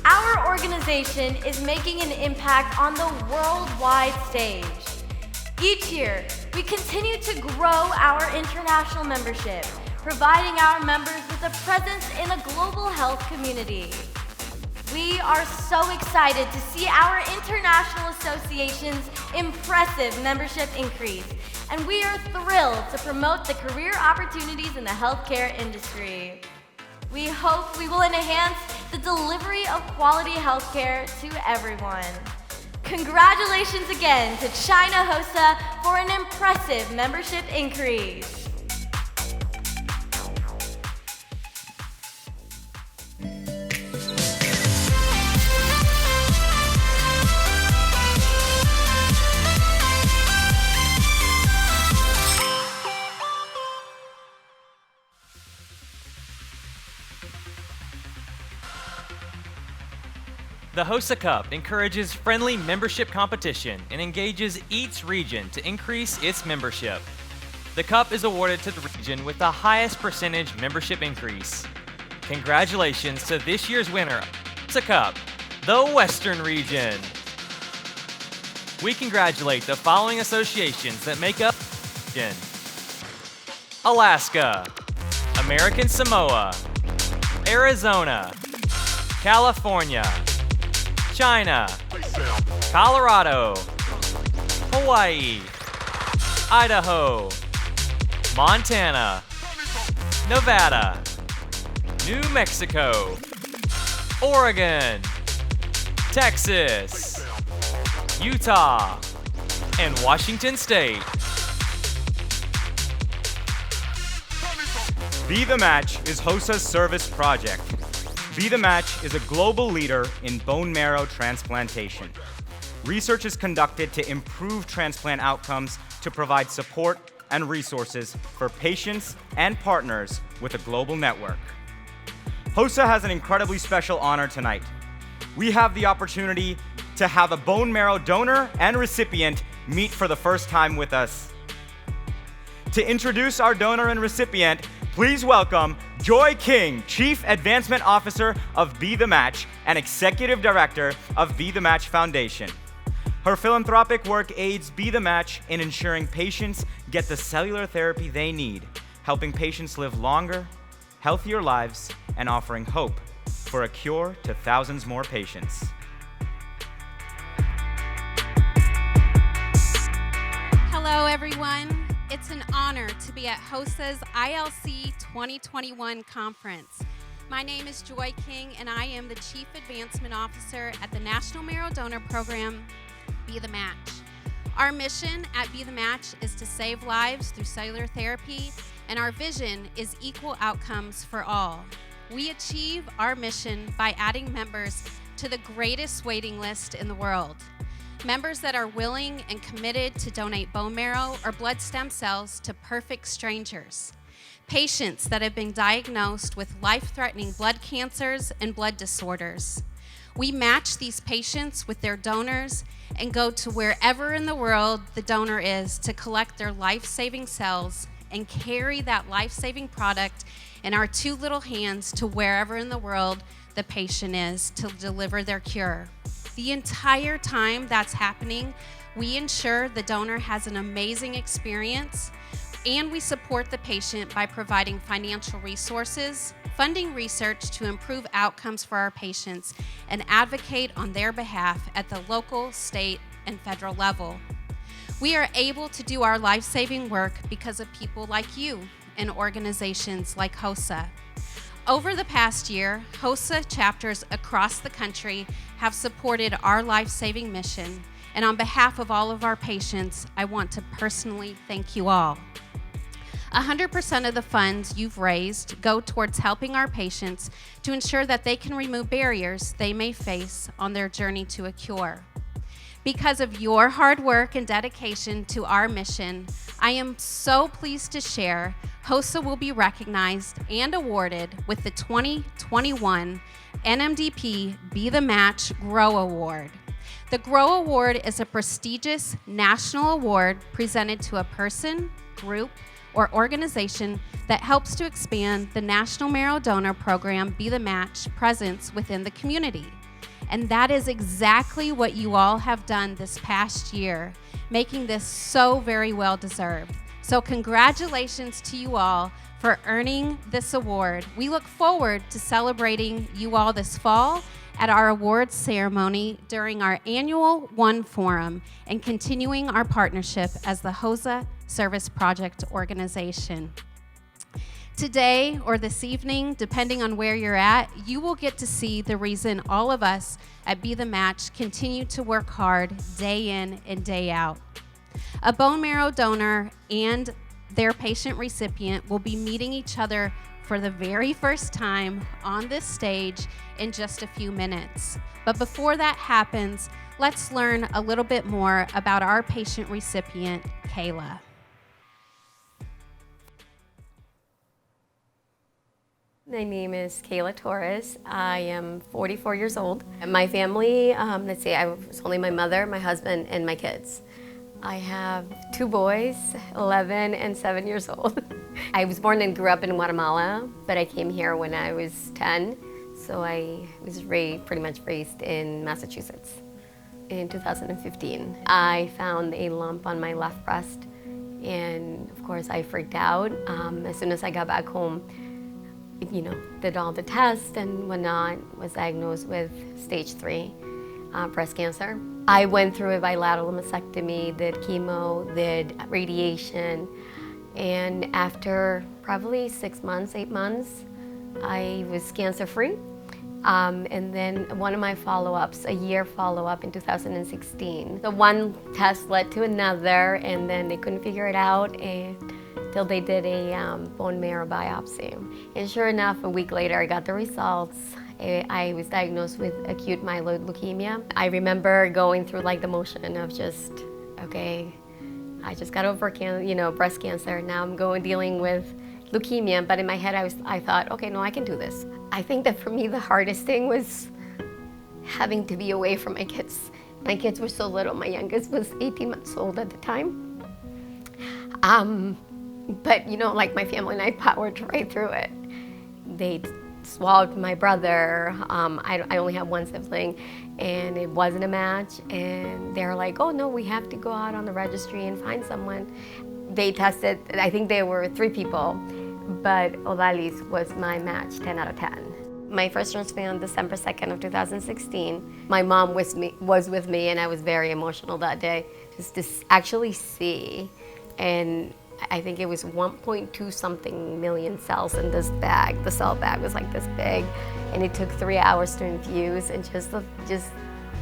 Our organization is making an impact on the worldwide stage. Each year, we continue to grow our international membership, providing our members with a presence in a global health community. We are so excited to see our international association's impressive membership increase, and we are thrilled to promote the career opportunities in the healthcare industry. We hope we will enhance the delivery of quality healthcare to everyone. Congratulations again to China HOSA for an impressive membership increase. The HOSA Cup encourages friendly membership competition and engages each region to increase its membership. The cup is awarded to the region with the highest percentage membership increase. Congratulations to this year's winner of the HOSA Cup, the Western region. We congratulate the following associations that make up the region: Alaska, American Samoa, Arizona, California, China, Colorado, Hawaii, Idaho, Montana, Nevada, New Mexico, Oregon, Texas, Utah, and Washington State. Be the Match is HOSA's service project. Be the Match is a global leader in bone marrow transplantation. Research is conducted to improve transplant outcomes to provide support and resources for patients and partners with a global network. HOSA has an incredibly special honor tonight. We have the opportunity to have a bone marrow donor and recipient meet for the first time with us. To introduce our donor and recipient, please welcome Joy King, Chief Advancement Officer of Be the Match and Executive Director of Be the Match Foundation. Her philanthropic work aids Be the Match in ensuring patients get the cellular therapy they need, helping patients live longer, healthier lives, and offering hope for a cure to thousands more patients. Hello, everyone. It's an honor to be at HOSA's ILC 2021 conference. My name is Joy King, and I am the Chief Advancement Officer at the National Marrow Donor Program, Be the Match. Our mission at Be the Match is to save lives through cellular therapy, and our vision is equal outcomes for all. We achieve our mission by adding members to the greatest waiting list in the world. Members that are willing and committed to donate bone marrow or blood stem cells to perfect strangers. Patients that have been diagnosed with life-threatening blood cancers and blood disorders. We match these patients with their donors and go to wherever in the world the donor is to collect their life-saving cells and carry that life-saving product in our two little hands to wherever in the world the patient is to deliver their cure. The entire time that's happening, we ensure the donor has an amazing experience, and we support the patient by providing financial resources, funding research to improve outcomes for our patients, and advocate on their behalf at the local, state, and federal level. We are able to do our life-saving work because of people like you and organizations like HOSA. Over the past year, HOSA chapters across the country have supported our life-saving mission, and on behalf of all of our patients, I want to personally thank you all. 100% of the funds you've raised go towards helping our patients to ensure that they can remove barriers they may face on their journey to a cure. Because of your hard work and dedication to our mission, I am so pleased to share HOSA will be recognized and awarded with the 2021 NMDP Be the Match GROW Award. The GROW Award is a prestigious national award presented to a person, group, or organization that helps to expand the National Marrow Donor Program Be the Match presence within the community. And that is exactly what you all have done this past year, making this so very well deserved. So congratulations to you all for earning this award. We look forward to celebrating you all this fall at our awards ceremony during our annual One Forum and continuing our partnership as the HOSA Service Project Organization. Today or this evening, depending on where you're at, you will get to see the reason all of us at Be the Match continue to work hard day in and day out. A bone marrow donor and their patient recipient will be meeting each other for the very first time on this stage in just a few minutes. But before that happens, let's learn a little bit more about our patient recipient, Kayla. My name is Kayla Torres. I am 44 years old. My family, let's see, I was only my mother, my husband, and my kids. I have two boys, 11 and 7 years old. I was born and grew up in Guatemala, but I came here when I was 10, so I was pretty much raised in Massachusetts. In 2015, I found a lump on my left breast, and of course I freaked out. As soon as I got back home, did all the tests and whatnot, was diagnosed with stage 3 breast cancer. I went through a bilateral mastectomy, did chemo, did radiation, and after probably 6 months, 8 months, I was cancer-free. And then one of my follow-ups, a year follow-up in 2016. So one test led to another, and then they couldn't figure it out until they did a bone marrow biopsy. And sure enough, a week later, I got the results. I was diagnosed with acute myeloid leukemia. I remember going through like the motion of just, okay, I just got over breast cancer. Now I'm dealing with leukemia, but in my head I thought, okay, no, I can do this. I think that for me the hardest thing was having to be away from my kids. My kids were so little. My youngest was 18 months old at the time. But like my family and I powered right through it. They swabbed my brother. I only have one sibling, and it wasn't a match. And they're like, oh no, we have to go out on the registry and find someone. They tested, I think there were 3 people, but Odalis was my match, 10 out of 10. My first transplant, December 2nd of 2016. My mom was with me, and I was very emotional that day, just to actually see. And I think it was 1.2 something million cells in this bag. The cell bag was like this big, and it took 3 hours to infuse. And just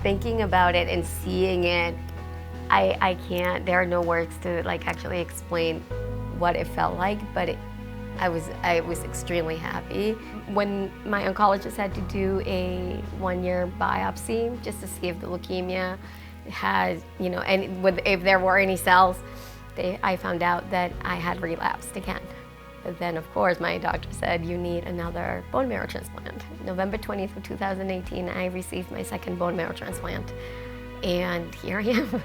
thinking about it and seeing it, I can't. There are no words to actually explain what it felt like, but I was extremely happy. When my oncologist had to do a 1-year biopsy just to see if the leukemia had, and if there were any cells, I found out that I had relapsed again. But then, of course, my doctor said, you need another bone marrow transplant. November 20th of 2018, I received my second bone marrow transplant. And here I am,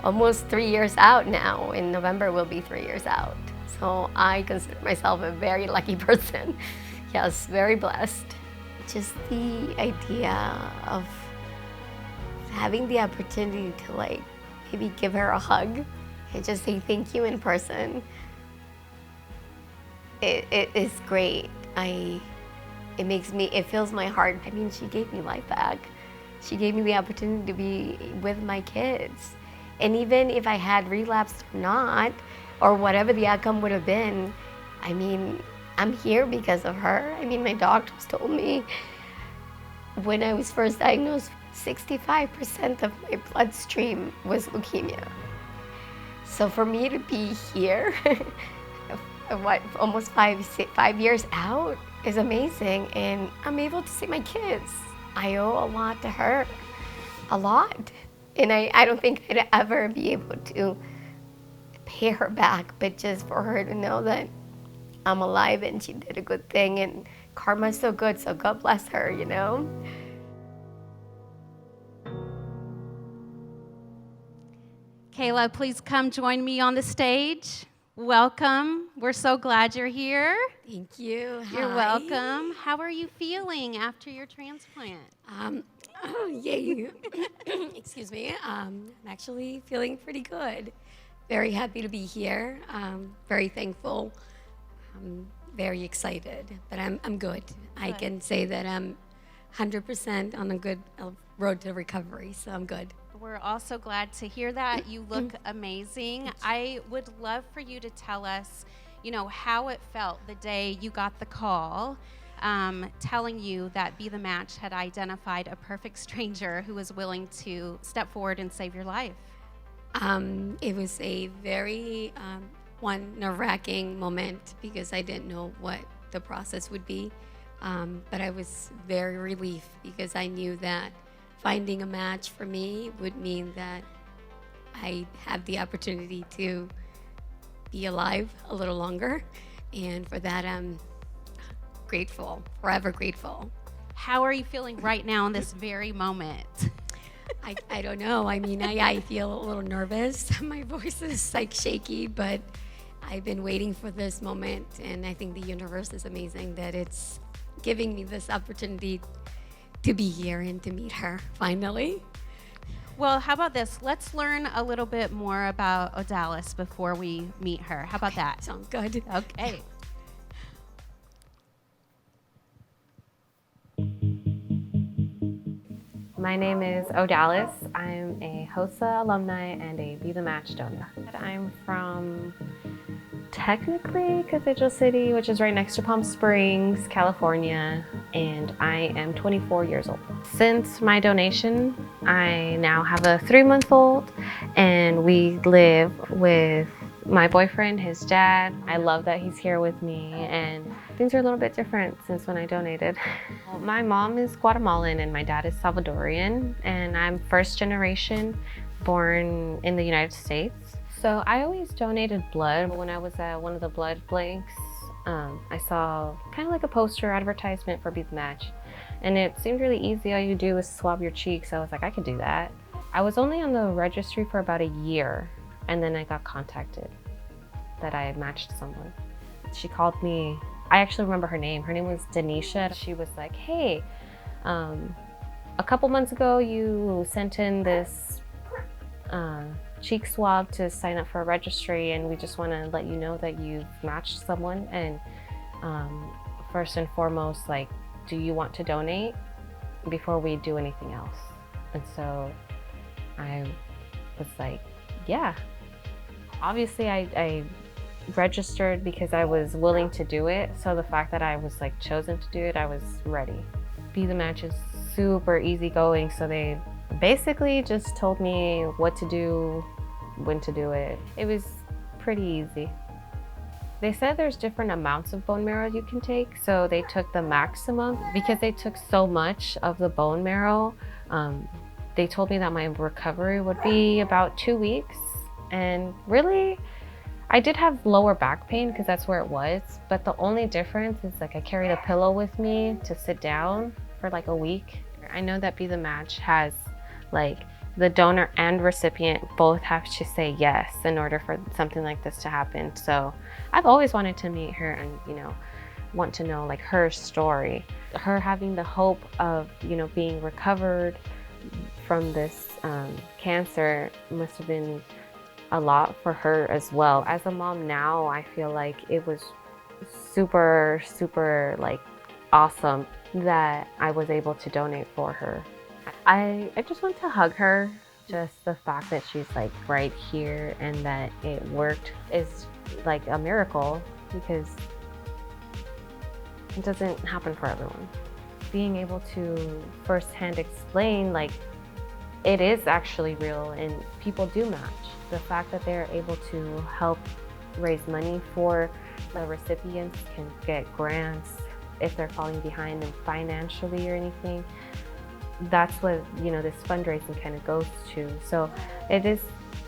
almost 3 years out now. In November, we'll be 3 years out. So I consider myself a very lucky person. Yes, very blessed. Just the idea of having the opportunity to maybe give her a hug and just say thank you in person. It is great. It fills my heart. I mean, she gave me life back. She gave me the opportunity to be with my kids. And even if I had relapsed or not, or whatever the outcome would have been, I mean, I'm here because of her. I mean, my doctors told me when I was first diagnosed, 65% of my bloodstream was leukemia. So for me to be here, almost five years out, is amazing. And I'm able to see my kids. I owe a lot to her, a lot. And I don't think I'd ever be able to pay her back, but just for her to know that I'm alive and she did a good thing, and karma's so good, so God bless her, Kayla, please come join me on the stage. Welcome. We're so glad you're here. Thank you. You're Hi. welcome. How are you feeling after your transplant? Yay. Excuse me. I'm actually feeling pretty good. Very happy to be here. Very thankful. I'm very excited, but I'm good. I can say that I'm 100% on a good road to recovery, so I'm good. We're also glad to hear that. You look amazing. I would love for you to tell us, how it felt the day you got the call telling you that Be The Match had identified a perfect stranger who was willing to step forward and save your life. It was a very nerve-wracking moment because I didn't know what the process would be. But I was very relieved because I knew that finding a match for me would mean that I have the opportunity to be alive a little longer. And for that, I'm grateful, forever grateful. How are you feeling right now in this very moment? I don't know. I mean, I feel a little nervous. My voice is shaky, but I've been waiting for this moment. And I think the universe is amazing that it's giving me this opportunity to be here and to meet her finally. Well, how about this? Let's learn a little bit more about Odalis before we meet her. How about that? Sounds good. Okay. My name is Odalis. I'm a HOSA alumni and a Be the Match donor. I'm from technically Cathedral City, which is right next to Palm Springs, California, and I am 24 years old. Since my donation, I now have a 3-month-old, and we live with my boyfriend, his dad. I love that he's here with me, and things are a little bit different since when I donated. My mom is Guatemalan and my dad is Salvadorian, and I'm first generation born in the United States. So I always donated blood. When I was at one of the blood banks, I saw kind of like a poster advertisement for Be the Match, and it seemed really easy. All you do is swab your cheeks. I was like, I could do that. I was only on the registry for about a year, and then I got contacted that I had matched someone. She called me. I actually remember her name. Her name was Denisha. She was like, hey, a couple months ago you sent in this cheek swab to sign up for a registry, and we just want to let you know that you've matched someone, and first and foremost, like, do you want to donate before we do anything else? And so I was like, yeah. Obviously I registered because I was willing to do it, so the fact that I was like chosen to do it, I was ready. Be the Match is super easygoing, so they basically just told me what to do, when to do it. It was pretty easy. They said there's different amounts of bone marrow you can take, so they took the maximum. Because they took so much of the bone marrow, they told me that my recovery would be about 2 weeks. And really, I did have lower back pain because that's where it was, but the only difference is like I carried a pillow with me to sit down for like a week. I know that Be the Match has like the donor and recipient both have to say yes in order for something like this to happen. So I've always wanted to meet her and, you know, want to know like her story. Her having the hope of, you know, being recovered from this cancer must have been a lot for her as well. As a mom now, I feel like it was super, super like awesome that I was able to donate for her. I just want to hug her. Just the fact that she's like right here and that it worked is like a miracle, because it doesn't happen for everyone. Being able to firsthand explain like it is actually real and people do match. The fact that they're able to help raise money for the recipients, can get grants if they're falling behind in financially or anything. That's what, you know, this fundraising kind of goes to. So it is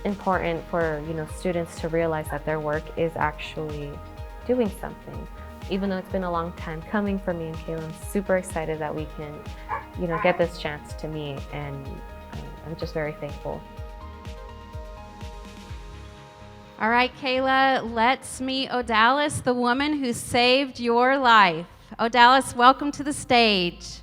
important for, you know, students to realize that their work is actually doing something. Even though it's been a long time coming for me and Kayla, I'm super excited that we can, you know, get this chance to meet, and I'm just very thankful. All right, Kayla, let's meet Odalis, the woman who saved your life. Odalis, welcome to the stage.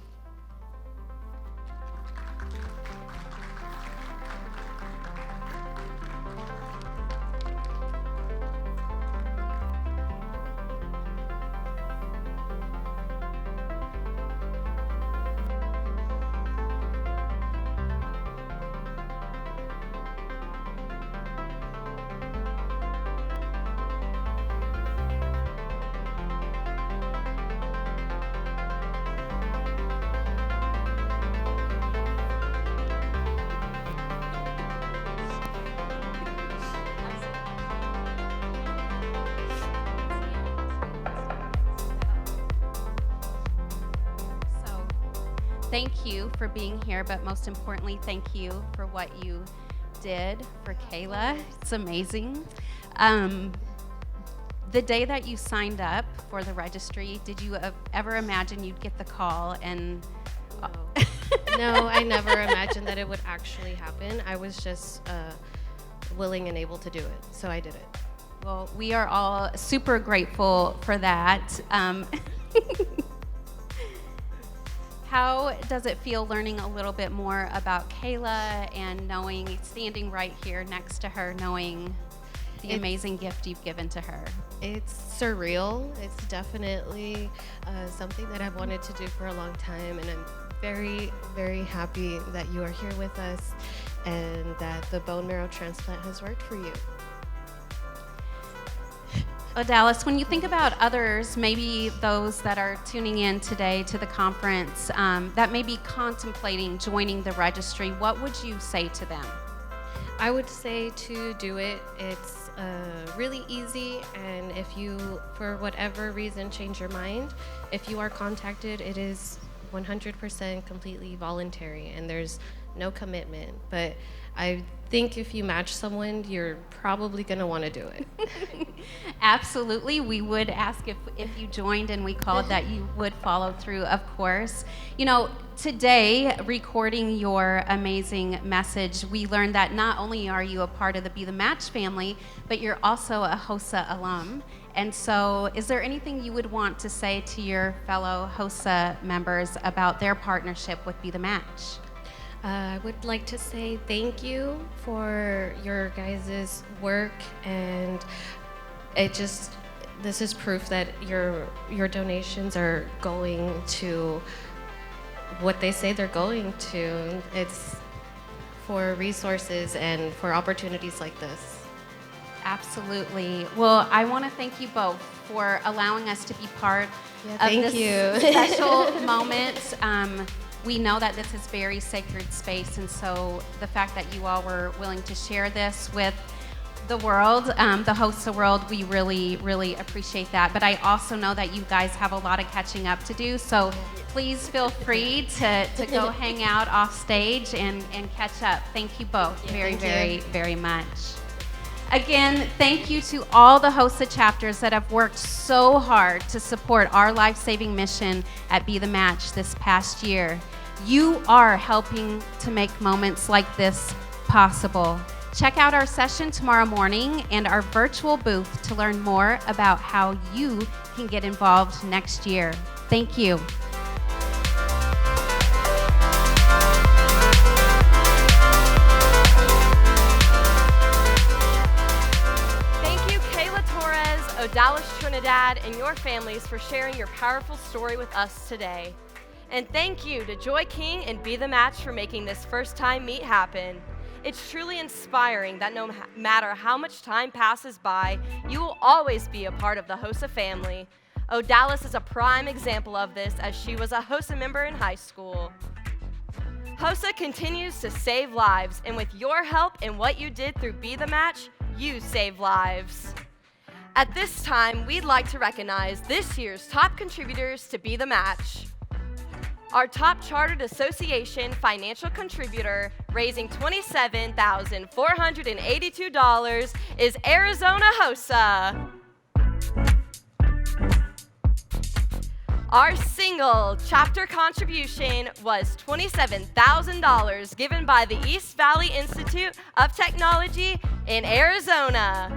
Thank you for being here, but most importantly, thank you for what you did for Kayla. It's amazing. The day that you signed up for the registry, did you ever imagine you'd get the call and... No, I never imagined that it would actually happen. I was just willing and able to do it, so I did it. Well, we are all super grateful for that. How does it feel learning a little bit more about Kayla and knowing, standing right here next to her, knowing the amazing gift you've given to her? It's surreal. It's definitely something that I've wanted to do for a long time, and I'm very, very happy that you are here with us and that the bone marrow transplant has worked for you. Dallas, when you think about others, maybe those that are tuning in today to the conference that may be contemplating joining the registry, what would you say to them? I would say to do it. It's really easy, and if you, for whatever reason, change your mind, if you are contacted, it is 100% completely voluntary, and there's no commitment. But I think if you match someone, you're probably going to want to do it. Absolutely. We would ask if you joined and we called that you would follow through, of course. You know, today, recording your amazing message, we learned that not only are you a part of the Be the Match family, but you're also a HOSA alum. And so is there anything you would want to say to your fellow HOSA members about their partnership with Be the Match? I would like to say thank you for your guys' work, and this is proof that your donations are going to what they say they're going to. It's for resources and for opportunities like this. Absolutely. Well, I want to thank you both for allowing us to be part of this special moment. We know that this is very sacred space, and so the fact that you all were willing to share this with the world, the HOSA world, we really, really appreciate that. But I also know that you guys have a lot of catching up to do, so please feel free to go hang out off stage and catch up. Thank you both very much. Again, thank you to all the HOSA chapters that have worked so hard to support our life-saving mission at Be the Match this past year. You are helping to make moments like this possible. Check out our session tomorrow morning and our virtual booth to learn more about how you can get involved next year. Thank you. Dallas Trinidad and your families for sharing your powerful story with us today. And thank you to Joy King and Be the Match for making this first time meet happen. It's truly inspiring that no matter how much time passes by, you will always be a part of the HOSA family. Dallas is a prime example of this, as she was a HOSA member in high school. HOSA continues to save lives, and with your help and what you did through Be the Match, you save lives. At this time, we'd like to recognize this year's top contributors to Be the Match. Our top chartered association financial contributor, raising $27,482, is Arizona HOSA. Our single chapter contribution was $27,000 given by the East Valley Institute of Technology in Arizona.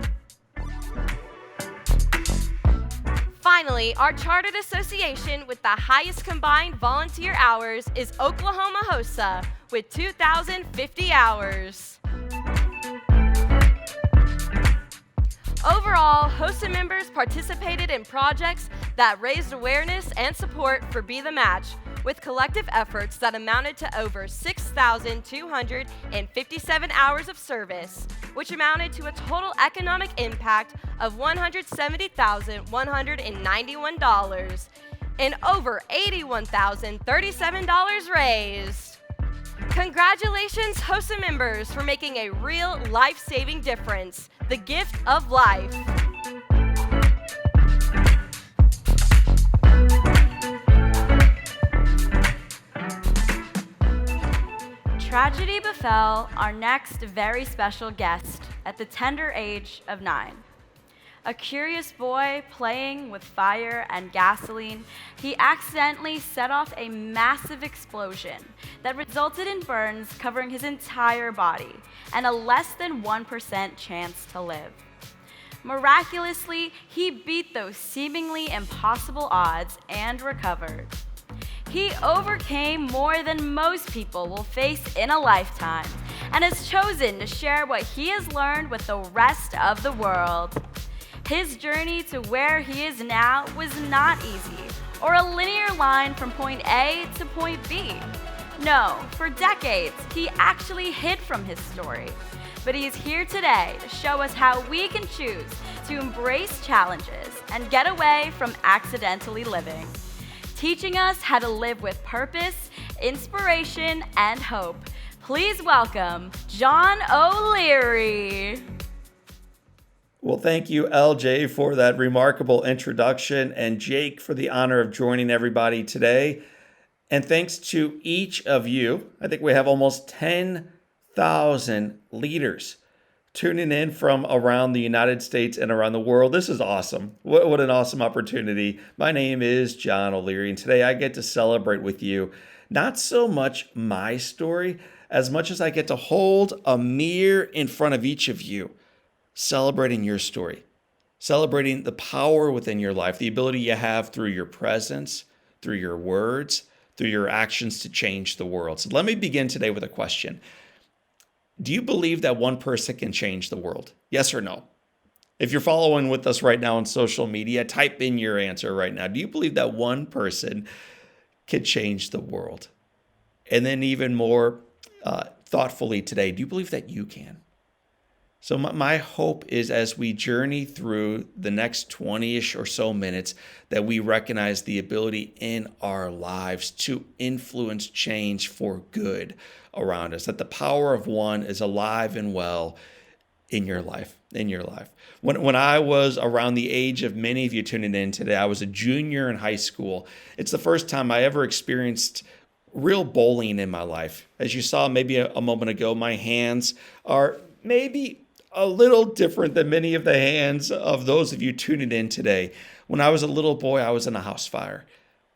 Finally, our chartered association with the highest combined volunteer hours is Oklahoma HOSA with 2,050 hours. Overall, HOSA members participated in projects that raised awareness and support for Be the Match, with collective efforts that amounted to over 6,257 hours of service, which amounted to a total economic impact of $170,191 and over $81,037 raised. Congratulations, HOSA members, for making a real life-saving difference, the gift of life. Tragedy befell our next very special guest at the tender age of 9. A curious boy playing with fire and gasoline, he accidentally set off a massive explosion that resulted in burns covering his entire body and a less than 1% chance to live. Miraculously, he beat those seemingly impossible odds and recovered. He overcame more than most people will face in a lifetime and has chosen to share what he has learned with the rest of the world. His journey to where he is now was not easy or a linear line from point A to point B. No, for decades, he actually hid from his story. But he is here today to show us how we can choose to embrace challenges and get away from accidentally living, teaching us how to live with purpose, inspiration, and hope. Please welcome John O'Leary. Well, thank you, LJ, for that remarkable introduction, and Jake for the honor of joining everybody today. And thanks to each of you. I think we have almost 10,000 leaders tuning in from around the United States and around the world. This is awesome. What an awesome opportunity. My name is John O'Leary, and today I get to celebrate with you not so much my story, as much as I get to hold a mirror in front of each of you, celebrating your story, celebrating the power within your life, the ability you have through your presence, through your words, through your actions to change the world. So let me begin today with a question. Do you believe that one person can change the world? Yes or no? If you're following with us right now on social media, type in your answer right now. Do you believe that one person can change the world? And then even more thoughtfully today, do you believe that you can? So my hope is as we journey through the next 20-ish or so minutes that we recognize the ability in our lives to influence change for good around us, that the power of one is alive and well in your life, When I was around the age of many of you tuning in today, I was a junior in high school. It's the first time I ever experienced real bullying in my life. As you saw maybe a moment ago, my hands are maybe a little different than many of the hands of those of you tuning in today. When I was a little boy, I was in a house fire.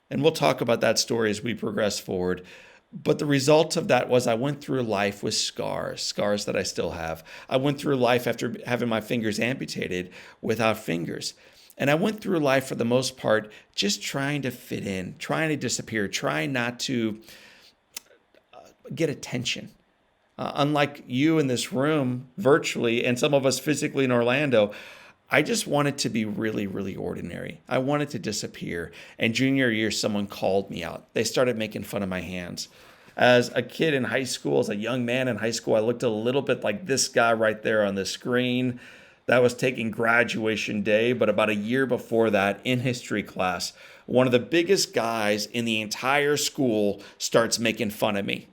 And we'll talk about that story as we progress forward. But the result of that was I went through life with scars that I still have. I went through life after having my fingers amputated without fingers. And I went through life for the most part just trying to fit in, trying to disappear, trying not to get attention. Unlike you in this room virtually and some of us physically in Orlando, I just wanted to be really, really ordinary. I wanted to disappear. And junior year, someone called me out. They started making fun of my hands. As a kid in high school, as a young man in high school, I looked a little bit like this guy right there on the screen. That was taking graduation day. But about a year before that, in history class, one of the biggest guys in the entire school starts making fun of me.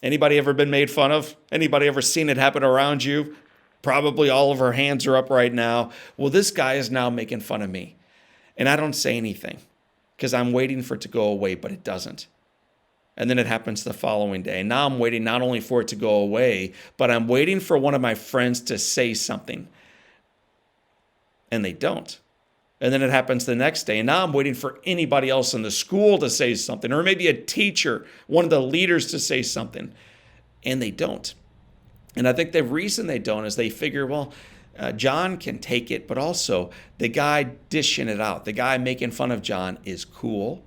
Anybody ever been made fun of? Anybody ever seen it happen around you? Probably all of our hands are up right now. Well, this guy is now making fun of me. And I don't say anything because I'm waiting for it to go away, but it doesn't. And then it happens the following day. Now I'm waiting not only for it to go away, but I'm waiting for one of my friends to say something. And they don't. And then it happens the next day. And now I'm waiting for anybody else in the school to say something, or maybe a teacher, one of the leaders to say something. And they don't. And I think the reason they don't is they figure, well, John can take it, but also the guy dishing it out, the guy making fun of John is cool.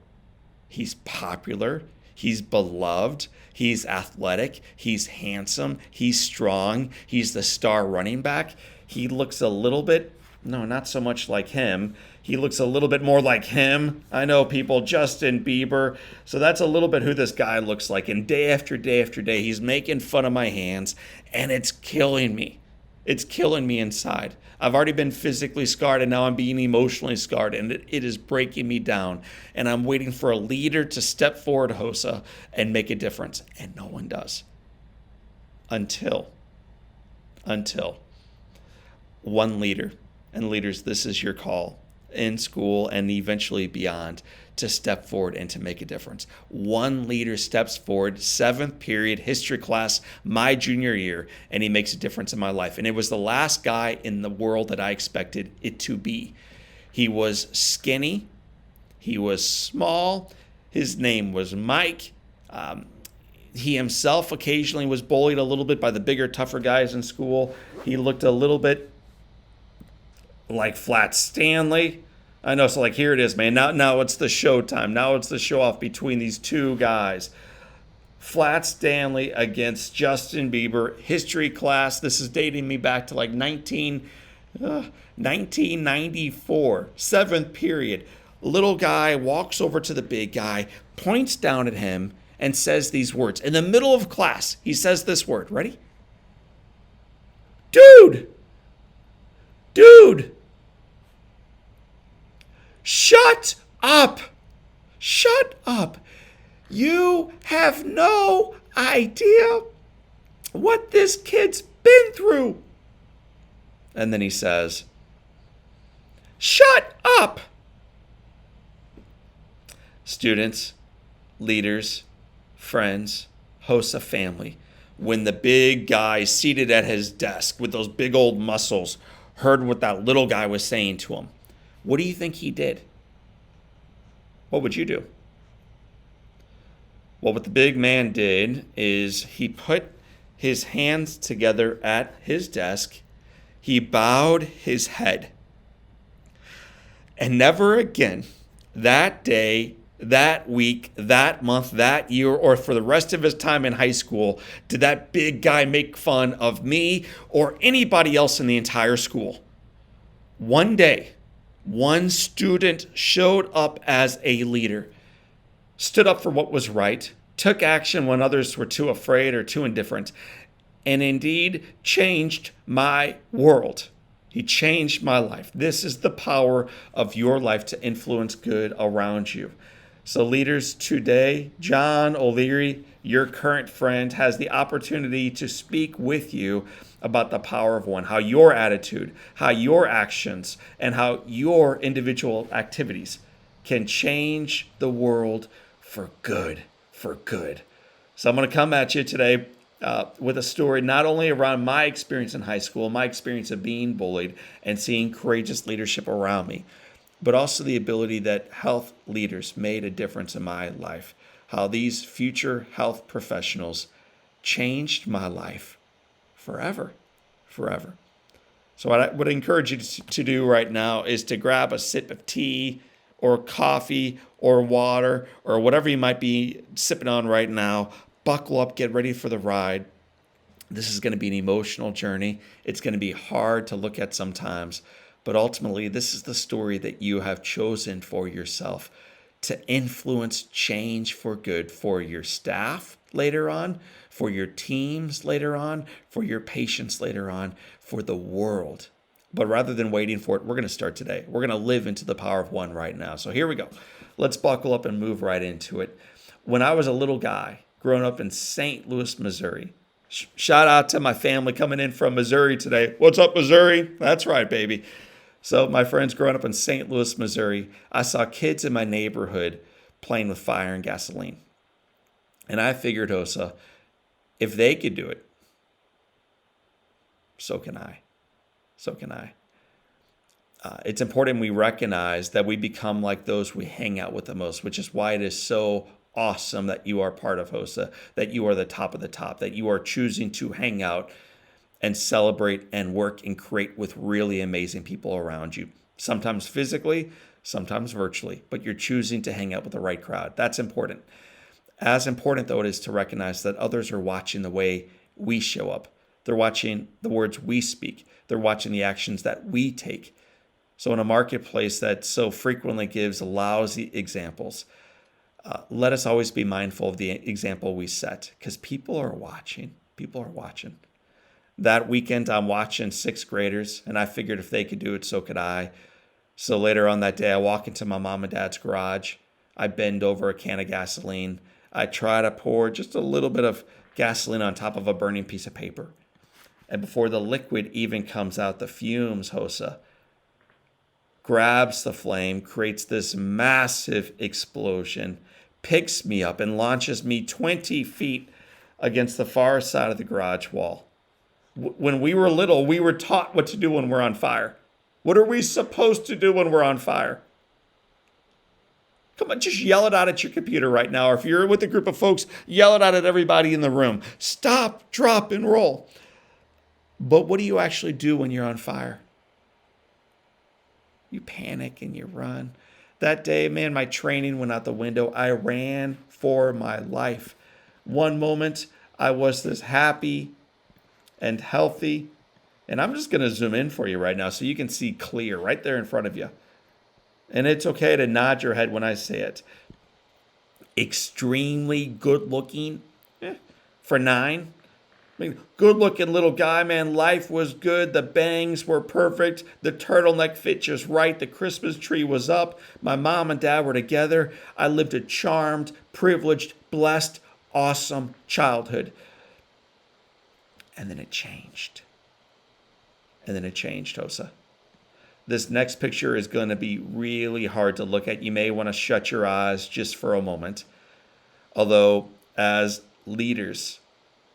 He's popular. He's beloved. He's athletic. He's handsome. He's strong. He's the star running back. He looks a little bit, no, not so much like him. He looks a little bit more like him. I know people, Justin Bieber. So that's a little bit who this guy looks like. And day after day after day, he's making fun of my hands, and it's killing me. It's killing me inside. I've already been physically scarred, and now I'm being emotionally scarred, and it is breaking me down. And I'm waiting for a leader to step forward, HOSA, and make a difference. And no one does. Until one leader. And leaders, this is your call in school and eventually beyond to step forward and to make a difference. One leader steps forward, 7th period history class, my junior year, and he makes a difference in my life. And it was the last guy in the world that I expected it to be. He was skinny. He was small. His name was Mike. He himself occasionally was bullied a little bit by the bigger, tougher guys in school. He looked a little bit like Flat Stanley. I know, so like here it is, man. Now it's the show time. Now it's the show off between these two guys. Flat Stanley against Justin Bieber. History class. This is dating me back to like 1994. 7th period. little guy walks over to the big guy, points down at him, and says these words. In the middle of class, he says this word. Ready? Dude! Dude! Shut up! Shut up! You have no idea what this kid's been through. And then he says, shut up! Students, leaders, friends, HOSA family, when the big guy seated at his desk with those big old muscles heard what that little guy was saying to him, what do you think he did? What would you do? Well, what the big man did is he put his hands together at his desk. He bowed his head. And never again, that day, that week, that month, that year, or for the rest of his time in high school, did that big guy make fun of me or anybody else in the entire school. One day, one student showed up as a leader, stood up for what was right, took action when others were too afraid or too indifferent, and indeed changed my world. He changed my life. This is the power of your life to influence good around you. So leaders, today, John O'Leary, your current friend, has the opportunity to speak with you about the power of one, how your attitude, how your actions, and how your individual activities can change the world for good, for good. So I'm going to come at you today with a story not only around my experience in high school, my experience of being bullied and seeing courageous leadership around me, but also the ability that health leaders made a difference in my life, how these future health professionals changed my life forever, forever. So what I would encourage you to do right now is to grab a sip of tea or coffee or water or whatever you might be sipping on right now. Buckle up, get ready for the ride. This is going to be an emotional journey. It's going to be hard to look at sometimes, but ultimately, this is the story that you have chosen for yourself to influence change for good for your staff later on, for your teams later on, for your patients later on, for the world. But rather than waiting for it, we're going to start today. We're going to live into the power of one right now. So here we go. Let's buckle up and move right into it. When I was a little guy, growing up in St. Louis, Missouri, shout out to my family coming in from Missouri today. What's up, Missouri? That's right, baby. So my friends growing up in St. Louis, Missouri, I saw kids in my neighborhood playing with fire and gasoline. And I figured, HOSA, if they could do it, so can I. So can I. It's important we recognize that we become like those we hang out with the most, which is why it is so awesome that you are part of HOSA, that you are the top of the top, that you are choosing to hang out and celebrate and work and create with really amazing people around you. Sometimes physically, sometimes virtually, but you're choosing to hang out with the right crowd. That's important. As important, though, it is to recognize that others are watching the way we show up. They're watching the words we speak. They're watching the actions that we take. So in a marketplace that so frequently gives lousy examples, let us always be mindful of the example we set, because people are watching. People are watching. That weekend, I'm watching sixth graders, and I figured if they could do it, so could I. So later on that day, I walk into my mom and dad's garage. I bend over a can of gasoline. I try to pour just a little bit of gasoline on top of a burning piece of paper. And before the liquid even comes out, the fumes, HOSA, grabs the flame, creates this massive explosion, picks me up, and launches me 20 feet against the far side of the garage wall. When we were little, we were taught what to do when we're on fire. What are we supposed to do when we're on fire? Come on, just yell it out at your computer right now. Or if you're with a group of folks, yell it out at everybody in the room. Stop, drop, and roll. But what do you actually do when you're on fire? You panic and you run. That day, man, my training went out the window. I ran for my life. One moment, I was this happy and healthy. And I'm just going to zoom in for you right now so you can see clear right there in front of you. And it's okay to nod your head when I say it. Extremely good looking for 9. I mean, good looking little guy, man. Life was good. The bangs were perfect. The turtleneck fit just right. The Christmas tree was up. My mom and dad were together. I lived a charmed, privileged, blessed, awesome childhood. And then it changed. HOSA. This next picture is going to be really hard to look at. You may want to shut your eyes just for a moment. Although, as leaders,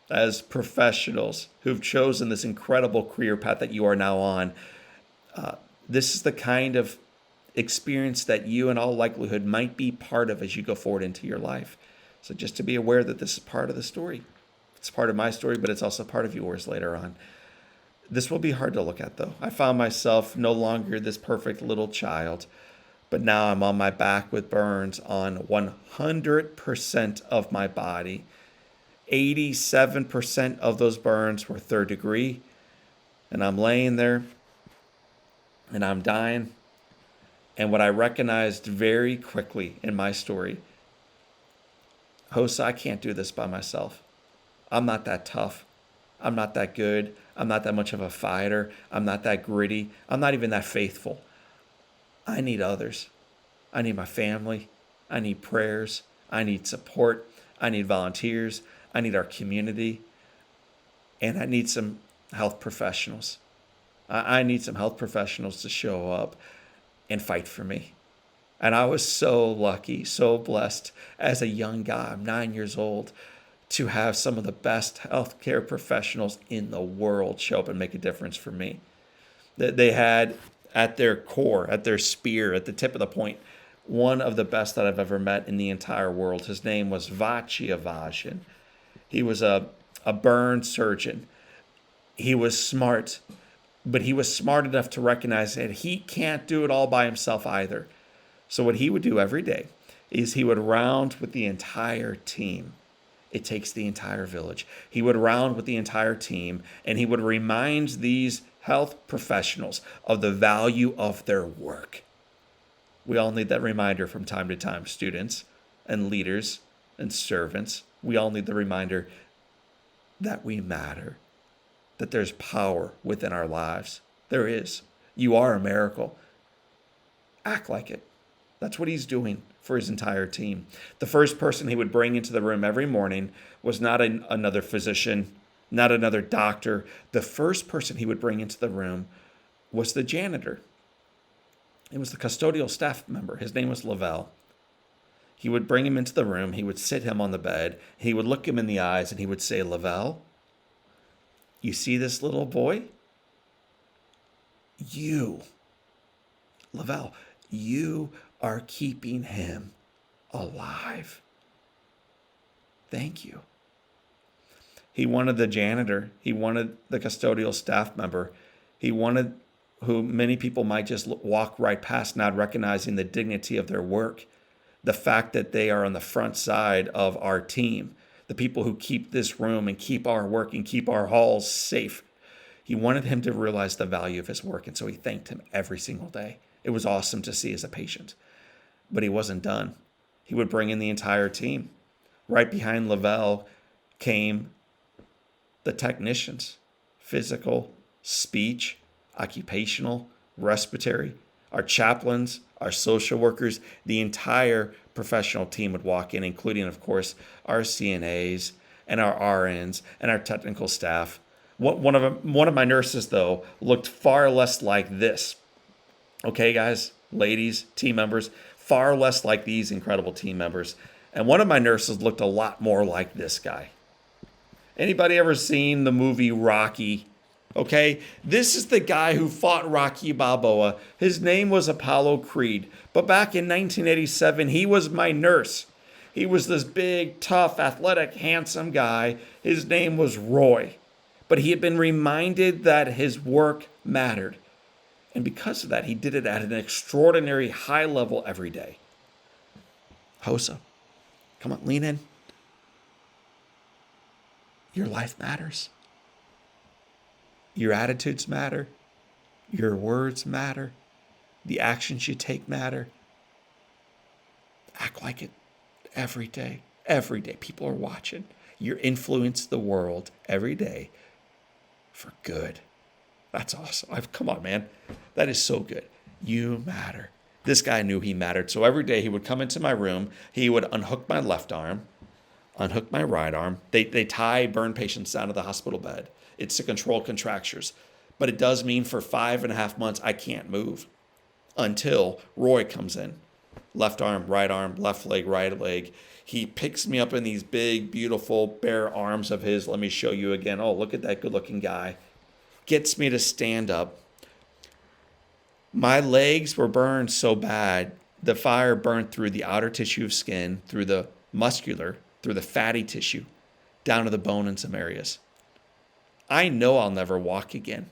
as professionals who've chosen this incredible career path that you are now on, this is the kind of experience that you in all likelihood might be part of as you go forward into your life. So just to be aware that this is part of the story. It's part of my story, but it's also part of yours later on. This will be hard to look at, though. I found myself no longer this perfect little child, but now I'm on my back with burns on 100% of my body. 87% of those burns were 3rd degree, and I'm laying there, and I'm dying. And what I recognized very quickly in my story, HOSA, I can't do this by myself. I'm not that tough. I'm not that good. I'm not that much of a fighter. I'm not that gritty. I'm not even that faithful. I need others. I need my family. I need prayers. I need support. I need volunteers. I need our community. And I need some health professionals. I need some health professionals to show up and fight for me. And I was so lucky, so blessed as a young guy, I'm 9 years old, to have some of the best healthcare professionals in the world show up and make a difference for me. They had at their core, at their spear, at the tip of the point, one of the best that I've ever met in the entire world. His name was Vachiavajan. He was a burn surgeon. He was smart, but he was smart enough to recognize that he can't do it all by himself either. So what he would do every day is he would round with the entire team. It takes the entire village. He would round with the entire team, and he would remind these health professionals of the value of their work. We all need that reminder from time to time, students and leaders and servants. We all need the reminder that we matter, that there's power within our lives. There is. You are a miracle. Act like it. That's what he's doing for his entire team. The first person he would bring into the room every morning was not another physician, not another doctor. The first person he would bring into the room was the janitor. It was the custodial staff member. His name was Lavelle. He would bring him into the room. He would sit him on the bed. He would look him in the eyes and he would say, Lavelle, you see this little boy? Lavelle, you are keeping him alive. Thank you. He wanted the janitor. He wanted the custodial staff member. He wanted who many people might just walk right past, not recognizing the dignity of their work, the fact that they are on the front side of our team, the people who keep this room and keep our work and keep our halls safe. He wanted him to realize the value of his work, and so he thanked him every single day. It was awesome to see as a patient. But he wasn't done. He would bring in the entire team. Right behind Lavelle came the technicians, physical, speech, occupational, respiratory, our chaplains, our social workers. The entire professional team would walk in, including, of course, our CNAs and our RNs and our technical staff. One of my nurses, though, looked far less like this. Okay, guys, ladies, team members, far less like these incredible team members. And one of my nurses looked a lot more like this guy. Anybody ever seen the movie Rocky? Okay, this is the guy who fought Rocky Balboa. His name was Apollo Creed. But back in 1987, he was my nurse. He was this big, tough, athletic, handsome guy. His name was Roy. But he had been reminded that his work mattered. And because of that, he did it at an extraordinary high level every day. HOSA, come on, lean in. Your life matters. Your attitudes matter. Your words matter. The actions you take matter. Act like it every day. Every day. People are watching. You influence the world every day for good. That's awesome. Come on, man. That is so good. You matter. This guy knew he mattered. So every day he would come into my room. He would unhook my left arm, unhook my right arm. They tie burn patients down to the hospital bed. It's to control contractures. But it does mean for 5.5 months I can't move until Roy comes in. Left arm, left leg, right leg. He picks me up in these big, beautiful, bare arms of his. Let me show you again. Oh, look at that good-looking guy. Gets me to stand up. My legs were burned so bad, the fire burned through the outer tissue of skin, through the muscular, through the fatty tissue, down to the bone in some areas. I know I'll never walk again.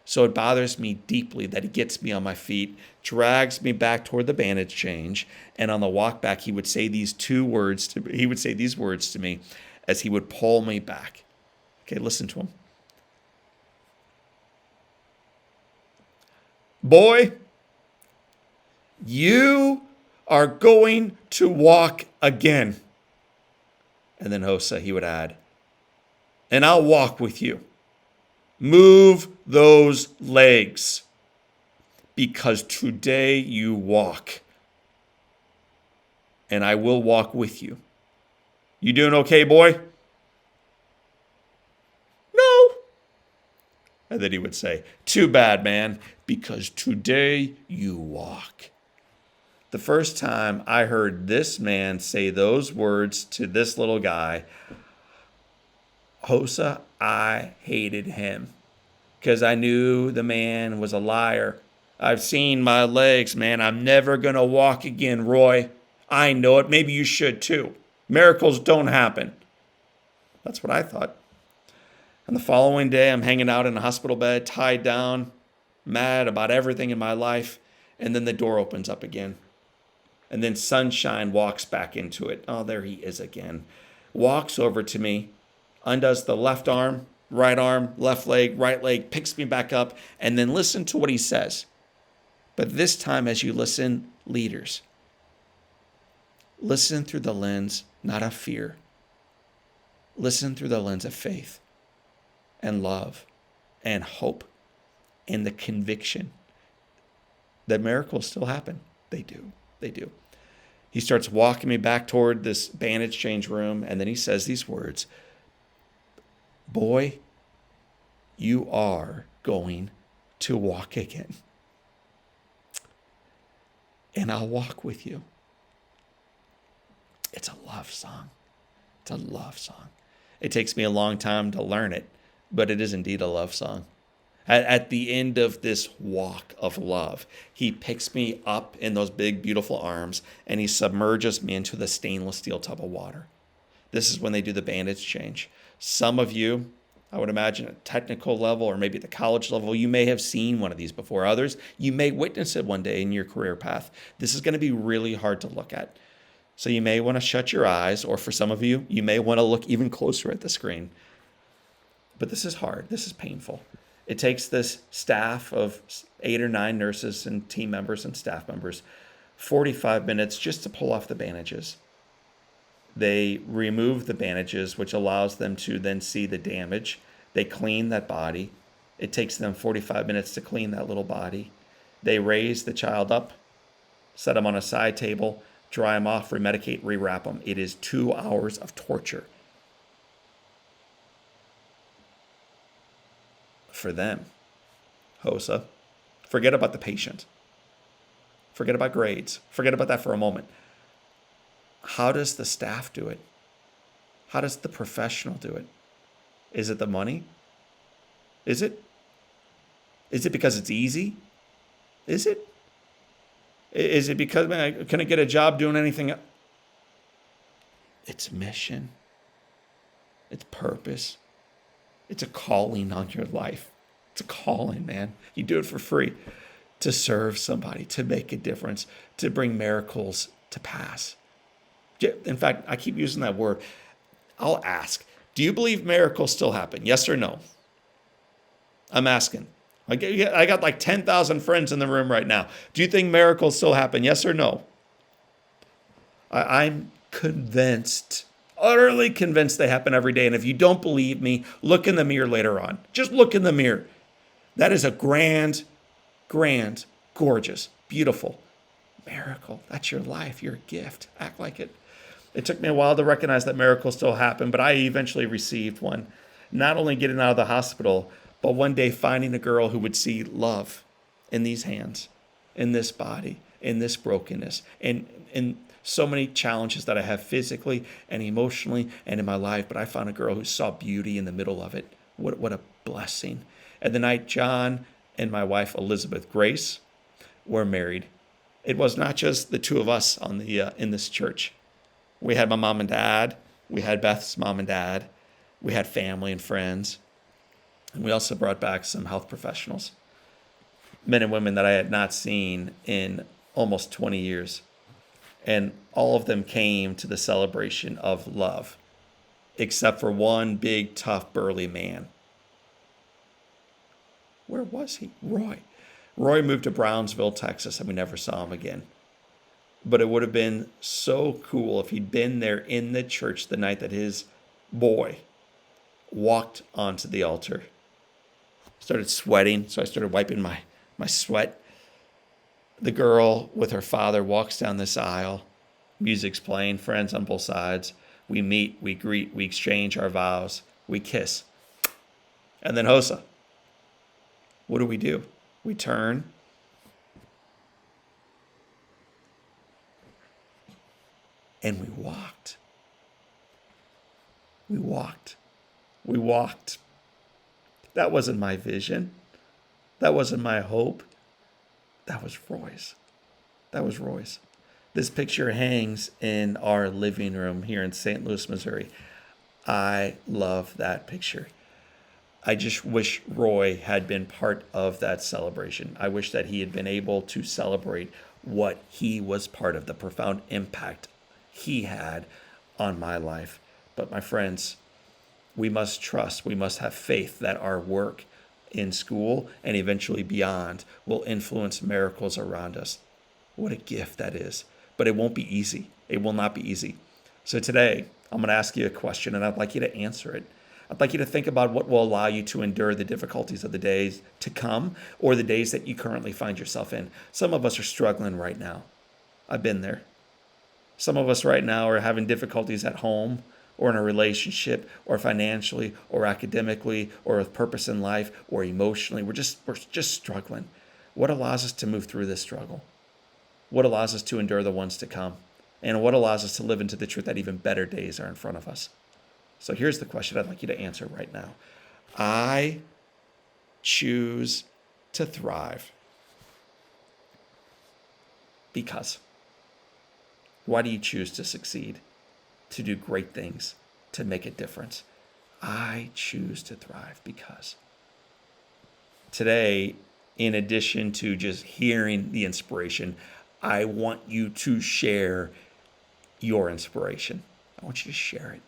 So it bothers me deeply that he gets me on my feet, drags me back toward the bandage change, and on the walk back, he would say these words to me as he would pull me back. Okay, listen to him. Boy, you are going to walk again. And then HOSA, he would add, and I'll walk with you. Move those legs, because today you walk, and I will walk with you. You doing okay, boy? No. And then he would say, too bad, man, because today you walk. The first time I heard this man say those words to this little guy, HOSA, I hated him because I knew the man was a liar. I've seen my legs, man. I'm never going to walk again, Roy. I know it. Maybe you should too. Miracles don't happen. That's what I thought. And the following day, I'm hanging out in a hospital bed, tied down, mad about everything in my life. And then the door opens up again. And then sunshine walks back into it. Oh, there he is again. Walks over to me, undoes the left arm, left leg, right leg, picks me back up, and then listen to what he says. But this time, as you listen, leaders, listen through the lens, not of fear. Listen through the lens of faith and love and hope and the conviction that miracles still happen. They do. They do. He starts walking me back toward this bandage change room, and then he says these words, boy, you are going to walk again. And I'll walk with you. It's a love song. It's a love song. It takes me a long time to learn it, but it is indeed a love song. At the end of this walk of love, he picks me up in those big, beautiful arms, and he submerges me into the stainless steel tub of water. This is when they do the bandage change. Some of you, I would imagine at technical level or maybe at the college level, you may have seen one of these before. Others, you may witness it one day in your career path. This is going to be really hard to look at. So you may want to shut your eyes, or for some of you, you may want to look even closer at the screen. But this is hard. This is painful. It takes this staff of 8 or 9 nurses and team members and staff members 45 minutes just to pull off the bandages. They remove the bandages, which allows them to then see the damage. They clean that body. It takes them 45 minutes to clean that little body. They raise the child up, set him on a side table, dry him off, remedicate, rewrap him. It is 2 hours of torture. For them, HOSA, forget about the patient. Forget about grades. Forget about that for a moment. How does the staff do it? How does the professional do it? Is it the money? Is it? Is it because it's easy? Is it? Is it because, man, I couldn't get a job doing anything else? It's mission. It's purpose. It's a calling on your life. It's a calling, man. You do it for free to serve somebody, to make a difference, to bring miracles to pass. In fact, I keep using that word. I'll ask, do you believe miracles still happen? Yes or no? I'm asking. I got like 10,000 friends in the room right now. Do you think miracles still happen? Yes or no? I'm convinced, utterly convinced they happen every day. And if you don't believe me, look in the mirror later on. Just look in the mirror. That is a grand, gorgeous, beautiful miracle. That's your life, your gift. Act like it. It took me a while to recognize that miracles still happen, but I eventually received one. Not only getting out of the hospital, but one day finding a girl who would see love in these hands, in this body, in this brokenness, in so many challenges that I have physically and emotionally and in my life. But I found a girl who saw beauty in the middle of it. What a blessing. And the night John and my wife, Elizabeth Grace, were married, it was not just the two of us on the in this church. We had my mom and dad. We had Beth's mom and dad. We had family and friends. And we also brought back some health professionals, men and women that I had not seen in almost 20 years. And all of them came to the celebration of love, except for one big, tough, burly man. Where was he? Roy. Roy moved to Brownsville, Texas, and we never saw him again. But it would have been so cool if he'd been there in the church the night that his boy walked onto the altar. Started sweating, so I started wiping my sweat. The girl with her father walks down this aisle. Music's playing, friends on both sides. We meet, we greet, we exchange our vows, we kiss. And then HOSA. What do? We turn. And we walked. We walked. We walked. That wasn't my vision. That wasn't my hope. That was Roy's. That was Roy's. This picture hangs in our living room here in St. Louis, Missouri. I love that picture. I just wish Roy had been part of that celebration. I wish that he had been able to celebrate what he was part of, the profound impact he had on my life. But my friends, we must trust, we must have faith that our work in school and eventually beyond will influence miracles around us. What a gift that is. But it won't be easy. It will not be easy. So today, I'm going to ask you a question, and I'd like you to answer it. I'd like you to think about what will allow you to endure the difficulties of the days to come or the days that you currently find yourself in. Some of us are struggling right now. I've been there. Some of us right now are having difficulties at home or in a relationship or financially or academically or with purpose in life or emotionally. We're just struggling. What allows us to move through this struggle? What allows us to endure the ones to come? And what allows us to live into the truth that even better days are in front of us? So here's the question I'd like you to answer right now. I choose to thrive because. Why do you choose to succeed, to do great things, to make a difference? I choose to thrive because. Today, in addition to just hearing the inspiration, I want you to share your inspiration. I want you to share it.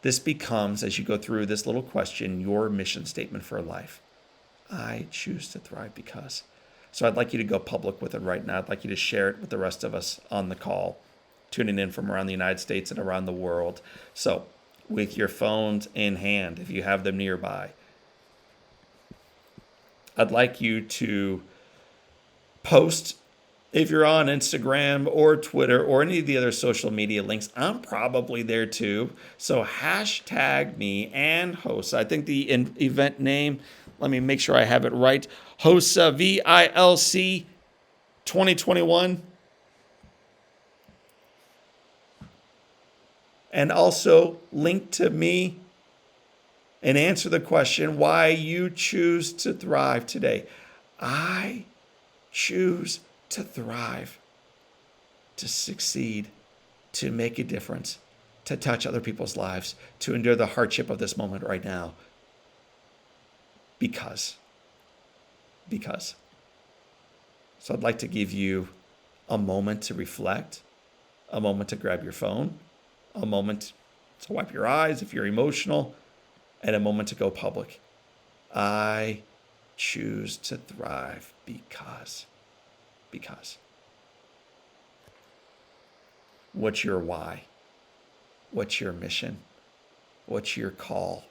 This becomes, as you go through this little question, your mission statement for life. I choose to thrive because. So I'd like you to go public with it right now. I'd like you to share it with the rest of us on the call, tuning in from around the United States and around the world. So with your phones in hand, if you have them nearby, I'd like you to post. If you're on Instagram or Twitter or any of the other social media links, I'm probably there too. So hashtag me and HOSA. I think the event name, let me make sure I have it right. HOSA, VILC 2021. And also link to me and answer the question why you choose to thrive today. I choose to thrive, to succeed, to make a difference, to touch other people's lives, to endure the hardship of this moment right now. Because. So I'd like to give you a moment to reflect, a moment to grab your phone, a moment to wipe your eyes if you're emotional, and a moment to go public. I choose to thrive because. What's your why? What's your mission? What's your call?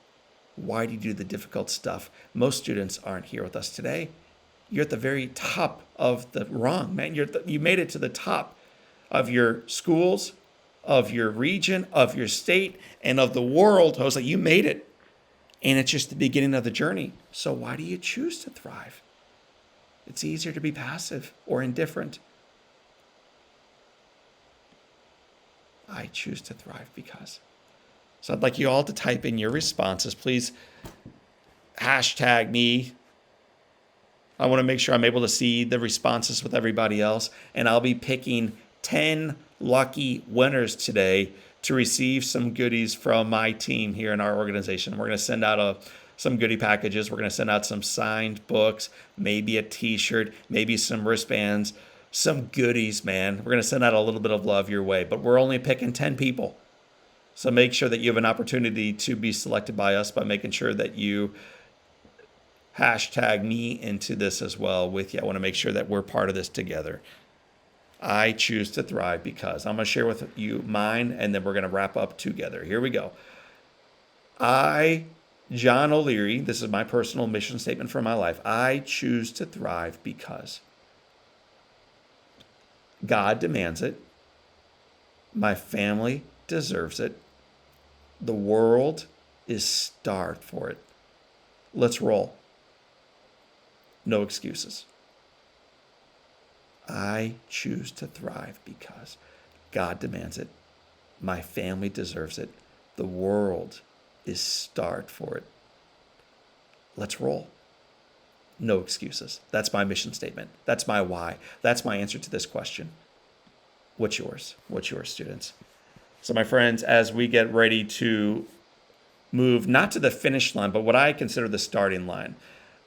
Why do you do the difficult stuff? Most students aren't here with us today. You're at the very top of the rung, man. You made it to the top of your schools, of your region, of your state, and of the world. HOSA, you made it. And it's just the beginning of the journey. So why do you choose to thrive? It's easier to be passive or indifferent. I choose to thrive because. So I'd like you all to type in your responses. Please hashtag me. I want to make sure I'm able to see the responses with everybody else. And I'll be picking 10 lucky winners today to receive some goodies from my team here in our organization. We're going to send out some goodie packages. We're going to send out some signed books, maybe a t-shirt, maybe some wristbands, some goodies, man. We're going to send out a little bit of love your way, but we're only picking 10 people. So make sure that you have an opportunity to be selected by us by making sure that you hashtag me into this as well with you. I want to make sure that we're part of this together. I choose to thrive because. I'm going to share with you mine, and then we're going to wrap up together. Here we go. I, John O'Leary, this is my personal mission statement for my life. I choose to thrive because God demands it. My family deserves it. The world is starved for it. Let's roll. No excuses. I choose to thrive because God demands it. My family deserves it. The world is starved for it. Let's roll. No excuses. That's my mission statement. That's my why. That's my answer to this question. What's yours? What's yours, students? So, my friends, as we get ready to move not to the finish line, but what I consider the starting line,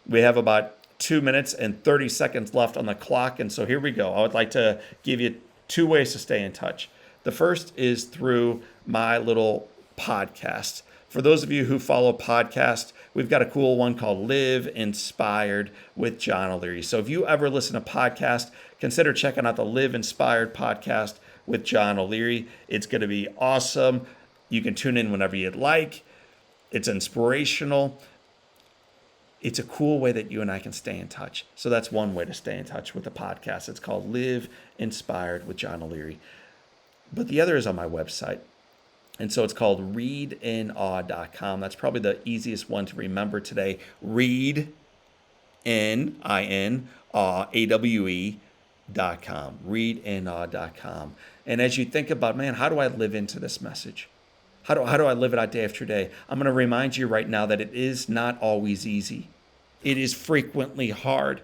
we have about 2 minutes and 30 seconds left on the clock. And so here we go. I would like to give you 2 ways to stay in touch. The first is through my little podcast. For those of you who follow podcasts, we've got a cool one called Live Inspired with John O'Leary. So if you ever listen to podcasts, consider checking out the Live Inspired podcast with John O'Leary. It's going to be awesome. You can tune in whenever you'd like. It's inspirational. It's a cool way that you and I can stay in touch. So that's one way to stay in touch with the podcast. It's called Live Inspired with John O'Leary. But the other is on my website. And so it's called readinawe.com. That's probably the easiest one to remember today. Read, N-I-N-A-W-E.com. Readinawe.com. And as you think about, man, how do I live into this message? How do I live it out day after day? I'm going to remind you right now that it is not always easy. It is frequently hard,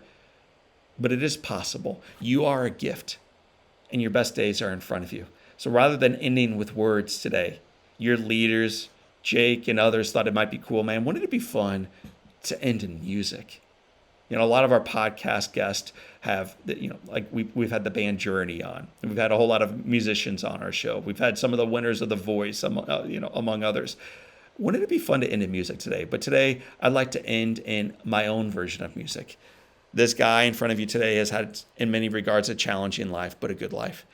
but it is possible. You are a gift, and your best days are in front of you. So rather than ending with words today, your leaders, Jake and others, thought it might be cool, man. Wouldn't it be fun to end in music? You know, a lot of our podcast guests have, like we've had the band Journey on. We've had a whole lot of musicians on our show. We've had some of the winners of The Voice, among others. Wouldn't it be fun to end in music today? But today, I'd like to end in my own version of music. This guy in front of you today has had, in many regards, a challenging life, but a good life.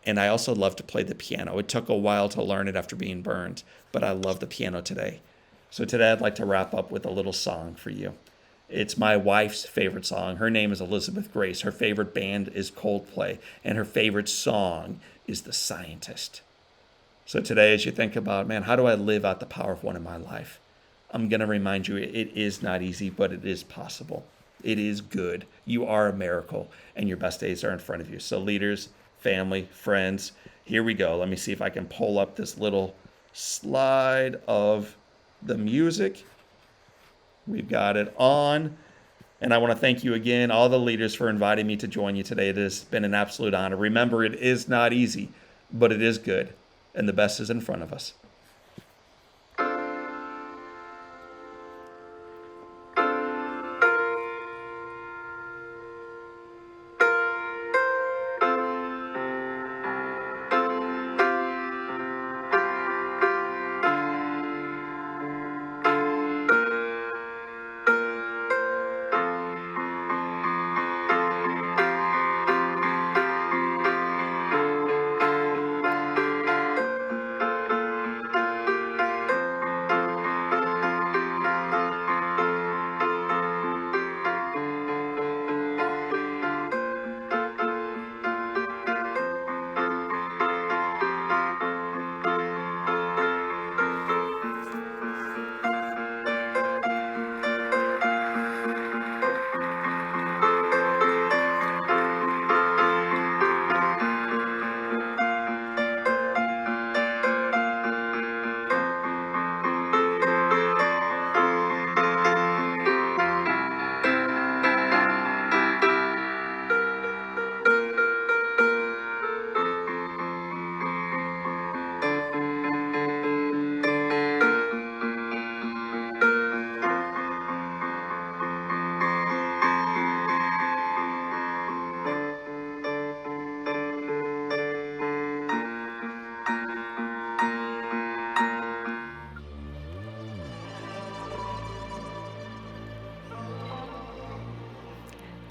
And I also love to play the piano. It took a while to learn it after being burned, but I love the piano today. So today, I'd like to wrap up with a little song for you. It's my wife's favorite song. Her name is Elizabeth Grace. Her favorite band is Coldplay, and her favorite song is The Scientist. So today, as you think about, man, how do I live out the power of one in my life? I'm going to remind you, it is not easy, but it is possible. It is good. You are a miracle, and your best days are in front of you. So leaders, family, friends, here we go. Let me see if I can pull up this little slide of the music. We've got it on. And I want to thank you again, all the leaders, for inviting me to join you today. It has been an absolute honor. Remember, it is not easy, but it is good. And the best is in front of us.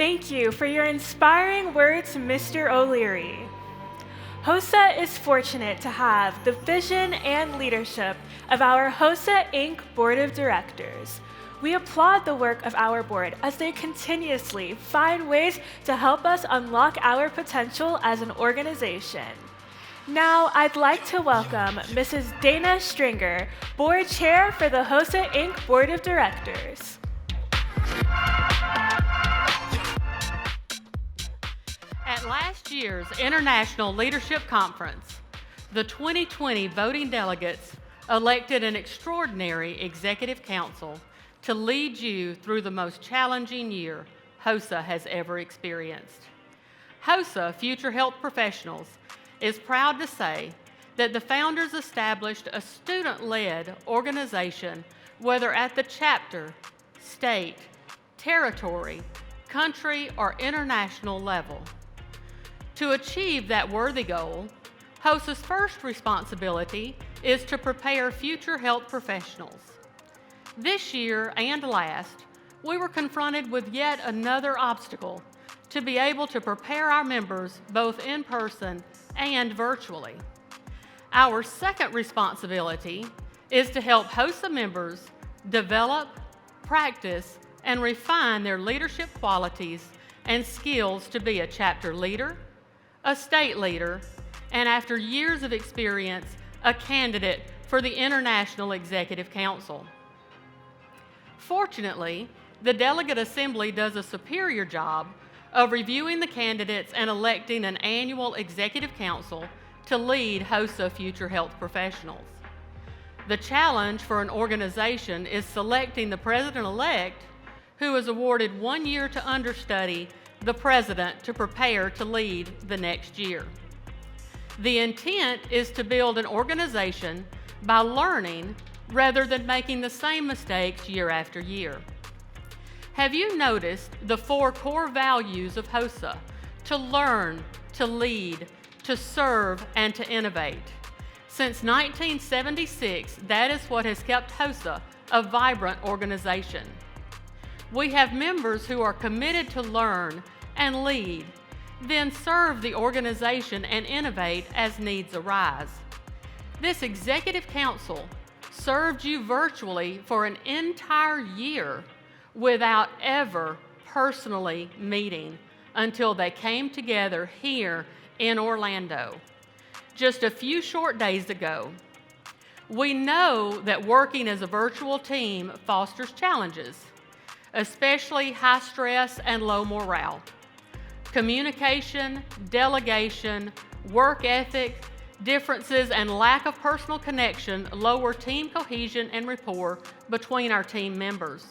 Thank you for your inspiring words, Mr. O'Leary. HOSA is fortunate to have the vision and leadership of our HOSA Inc. Board of Directors. We applaud the work of our board as they continuously find ways to help us unlock our potential as an organization. Now, I'd like to welcome Mrs. Dana Stringer, Board Chair for the HOSA Inc. Board of Directors. At last year's International Leadership Conference, the 2020 voting delegates elected an extraordinary executive council to lead you through the most challenging year HOSA has ever experienced. HOSA-Future Health Professionals is proud to say that the founders established a student-led organization, whether at the chapter, state, territory, country, or international level. To achieve that worthy goal, HOSA's first responsibility is to prepare future health professionals. This year and last, we were confronted with yet another obstacle to be able to prepare our members both in person and virtually. Our second responsibility is to help HOSA members develop, practice, and refine their leadership qualities and skills to be a chapter leader, a state leader, and after years of experience, a candidate for the International Executive Council. Fortunately, the Delegate Assembly does a superior job of reviewing the candidates and electing an annual Executive Council to lead HOSA-Future Health Professionals. The challenge for an organization is selecting the President-elect, who is awarded 1 year to understudy the President to prepare to lead the next year. The intent is to build an organization by learning rather than making the same mistakes year after year. Have you noticed the 4 core values of HOSA? To learn, to lead, to serve, and to innovate. Since 1976, that is what has kept HOSA a vibrant organization. We have members who are committed to learn and lead, then serve the organization and innovate as needs arise. This Executive Council served you virtually for an entire year without ever personally meeting until they came together here in Orlando just a few short days ago. We know that working as a virtual team fosters challenges, especially high stress and low morale. Communication, delegation, work ethic, differences, and lack of personal connection lower team cohesion and rapport between our team members.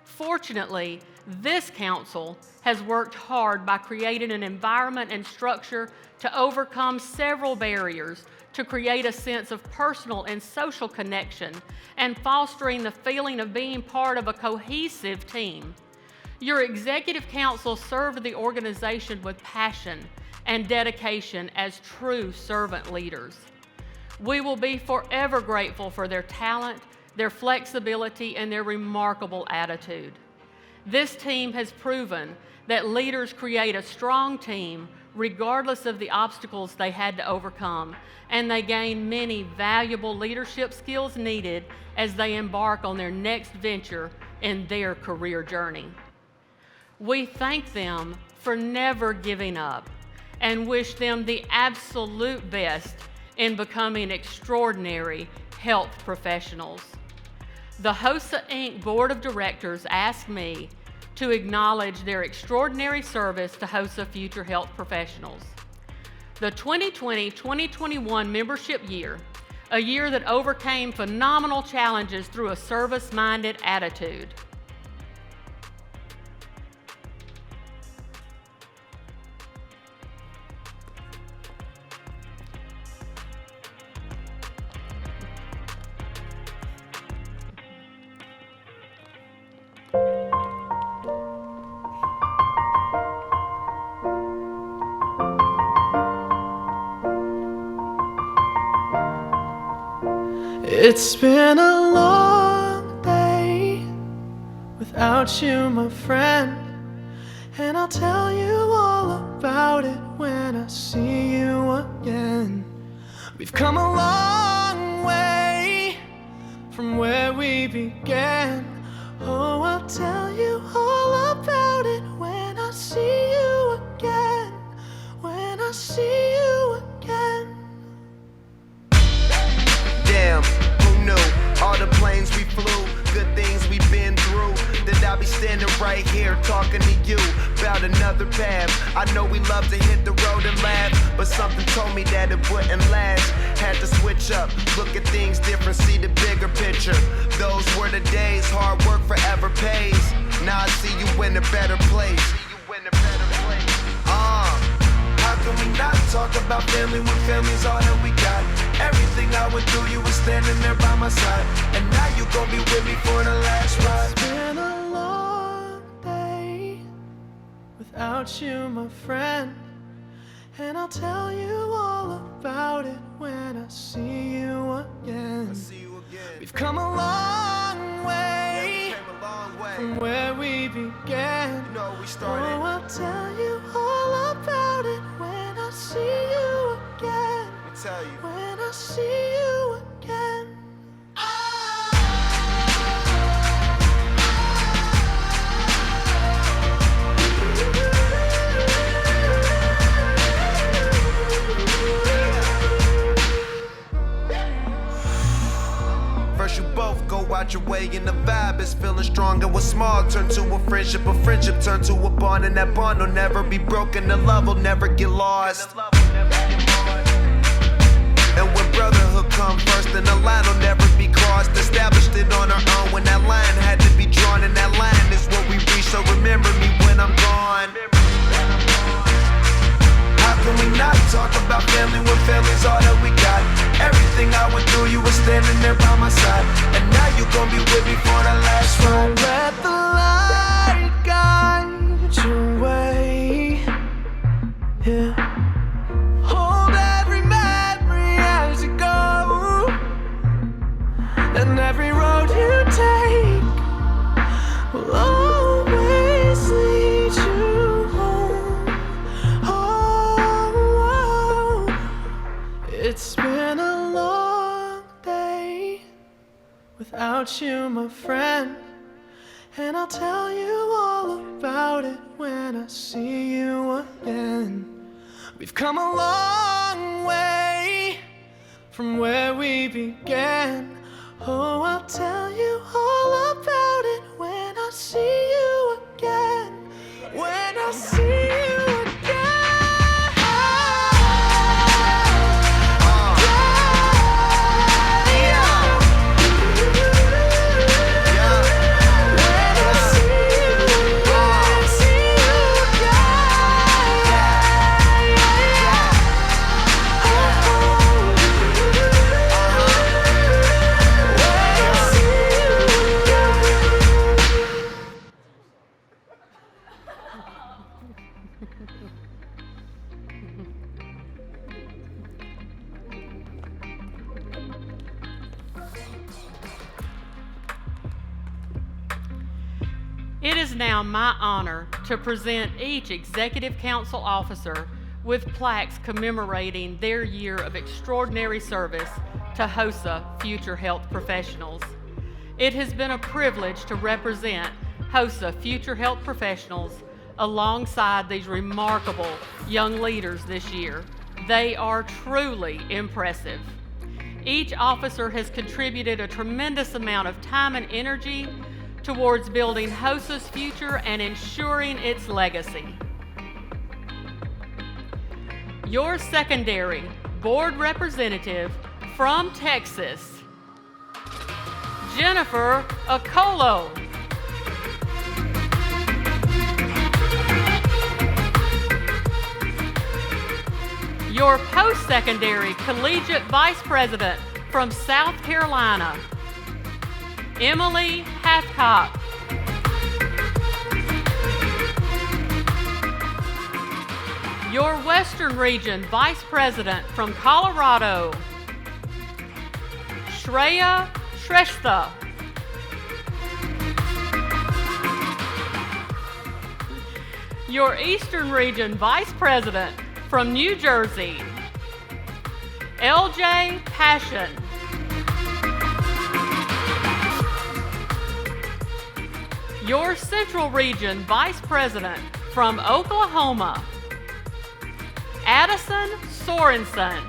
Fortunately, this council has worked hard by creating an environment and structure to overcome several barriers to create a sense of personal and social connection and fostering the feeling of being part of a cohesive team. Your Executive Council served the organization with passion and dedication as true servant leaders. We will be forever grateful for their talent, their flexibility, and their remarkable attitude. This team has proven that leaders create a strong team regardless of the obstacles they had to overcome, and they gain many valuable leadership skills needed as they embark on their next venture in their career journey. We thank them for never giving up and wish them the absolute best in becoming extraordinary health professionals. The HOSA Inc. Board of Directors asked me to acknowledge their extraordinary service to HOSA-Future Health Professionals. The 2020-2021 membership year, a year that overcame phenomenal challenges through a service-minded attitude. It's been a long day without you, my friend, and I'll tell you all about it when I see you again. We've come a long way from where we began. Oh, I'll tell you all about it when I see you again. When I see you again. Damn, who knew? All the planes we flew, good things we've been through. That I'll be standing right here talking to you about another path. I know we love to hit the road and laugh, but something told me that it wouldn't last. Had to switch up, look at things different, see the bigger picture. Those were the days, hard work forever pays. Now I see you in a better place. How can we not talk about family when family's all that we got? Everything I went through, you were standing there by my side, and now you gon' be with me for the last ride. It's been a long day without you, my friend, and I'll tell you all about it when I see you again. We've come a long way from where we began. Oh, I'll tell you all about it when I see you again. When I see you again. First you both go out your way and the vibe is feeling strong, and what's small turn to a friendship turn to a bond, and that bond will never be broken, the love will never get lost. And when brotherhood come first, then the line will never be crossed. Established it on our own when that line had to be drawn, and that line is what we reach, so remember me when I'm gone. How can we not talk about family when family's all that we got? Everything I went through, you were standing there by my side, and now you gon' be with me for the last ride. Let the light guide your way. Yeah. Hold every memory as you go, and every road you take will always lead you home. Oh, it's been a long day without you, my friend, and I'll tell you all about it when I see you again. We've come a long way from where we began. Oh, I'll tell you all about it when I see you again. When I see you again. It is now my honor to present each Executive Council officer with plaques commemorating their year of extraordinary service to HOSA-Future health professionals. It has been a privilege to represent HOSA-Future health professionals alongside these remarkable young leaders this year. They are truly impressive. Each officer has contributed a tremendous amount of time and energy towards building HOSA's future and ensuring its legacy. Your secondary board representative from Texas, Jennifer Acolo. Your post-secondary collegiate vice president from South Carolina, Emily Hathcock. Your Western Region Vice President from Colorado, Shreya Shrestha. Your Eastern Region Vice President from New Jersey, LJ Passion. Your Central Region Vice President from Oklahoma, Addison Sorensen.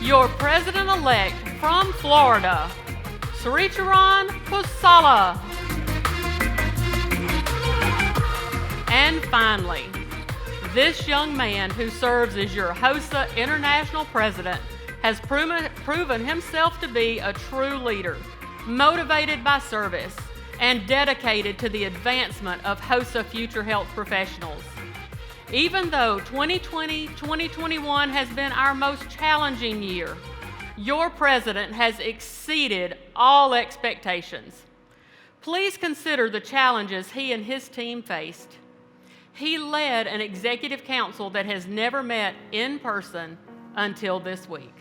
Your President-elect from Florida, Sricharan Pusala. And finally, this young man who serves as your HOSA International President has proven himself to be a true leader, motivated by service, and dedicated to the advancement of HOSA-Future health professionals. Even though 2020-2021 has been our most challenging year, your president has exceeded all expectations. Please consider the challenges he and his team faced. He led an executive council that has never met in person until this week.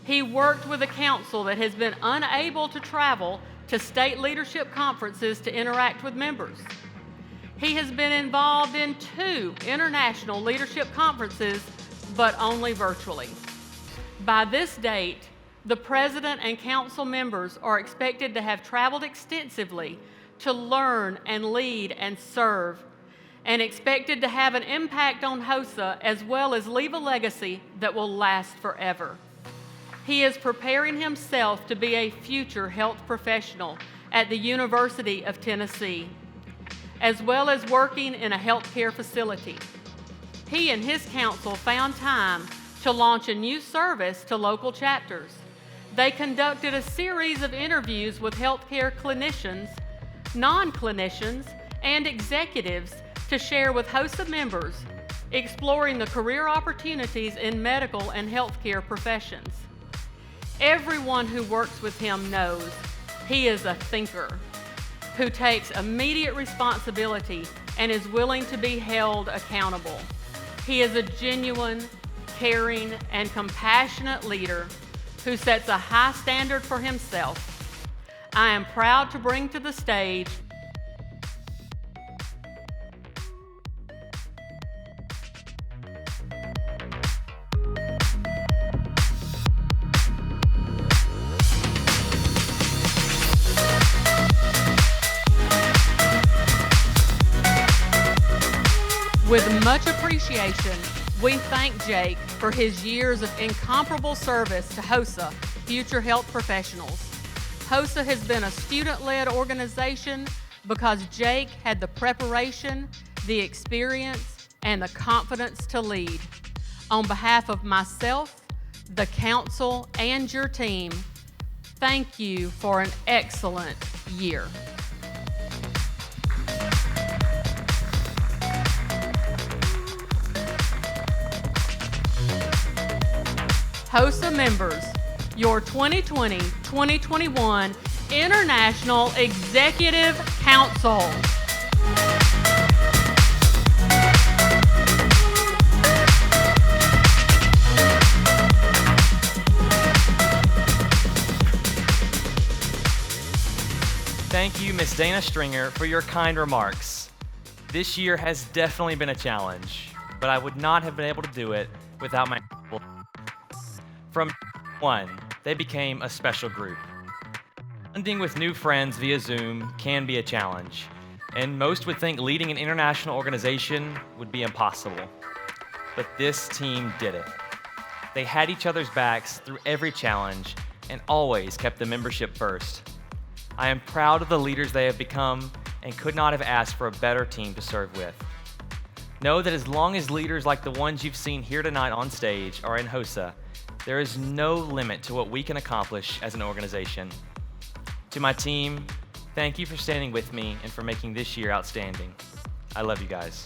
He worked with a council that has been unable to travel to state leadership conferences to interact with members. He has been involved in 2 international leadership conferences, but only virtually. By this date, the president and council members are expected to have traveled extensively to learn and lead and serve, and expected to have an impact on HOSA as well as leave a legacy that will last forever. He is preparing himself to be a future health professional at the University of Tennessee, as well as working in a healthcare facility. He and his council found time to launch a new service to local chapters. They conducted a series of interviews with healthcare clinicians, non-clinicians, and executives to share with HOSA members, exploring the career opportunities in medical and healthcare professions. Everyone who works with him knows he is a thinker who takes immediate responsibility and is willing to be held accountable. He is a genuine, caring, and compassionate leader who sets a high standard for himself. I am proud to bring to the stage With much appreciation, we thank Jake for his years of incomparable service to HOSA, future health professionals. HOSA has been a student-led organization because Jake had the preparation, the experience, and the confidence to lead. On behalf of myself, the council, and your team, thank you for an excellent year. HOSA members, your 2020-2021 International Executive Council. Thank you, Ms. Dana Stringer, for your kind remarks. This year has definitely been a challenge, but I would not have been able to do it without my people. From one, they became a special group. Bonding with new friends via Zoom can be a challenge, and most would think leading an international organization would be impossible. But this team did it. They had each other's backs through every challenge and always kept the membership first. I am proud of the leaders they have become and could not have asked for a better team to serve with. Know that as long as leaders like the ones you've seen here tonight on stage are in HOSA, there is no limit to what we can accomplish as an organization. To my team, thank you for standing with me and for making this year outstanding. I love you guys.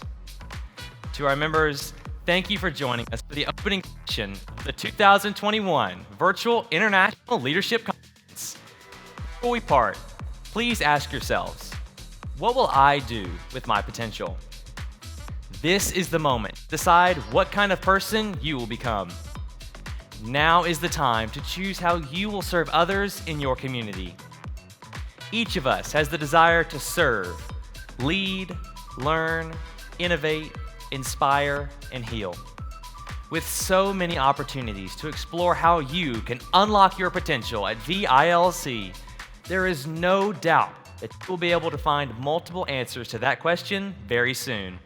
To our members, thank you for joining us for the opening session of the 2021 Virtual International Leadership Conference. Before we part, please ask yourselves, what will I do with my potential? This is the moment to decide what kind of person you will become. Now is the time to choose how you will serve others in your community. Each of us has the desire to serve, lead, learn, innovate, inspire, and heal. With so many opportunities to explore how you can unlock your potential at VILC, there is no doubt that you will be able to find multiple answers to that question very soon.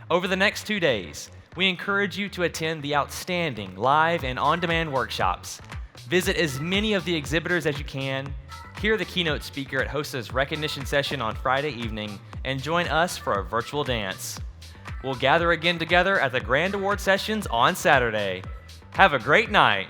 Over the next 2 days, we encourage you to attend the outstanding live and on-demand workshops, visit as many of the exhibitors as you can, hear the keynote speaker at HOSA's recognition session on Friday evening, and join us for a virtual dance. We'll gather again together at the Grand Award Sessions on Saturday. Have a great night.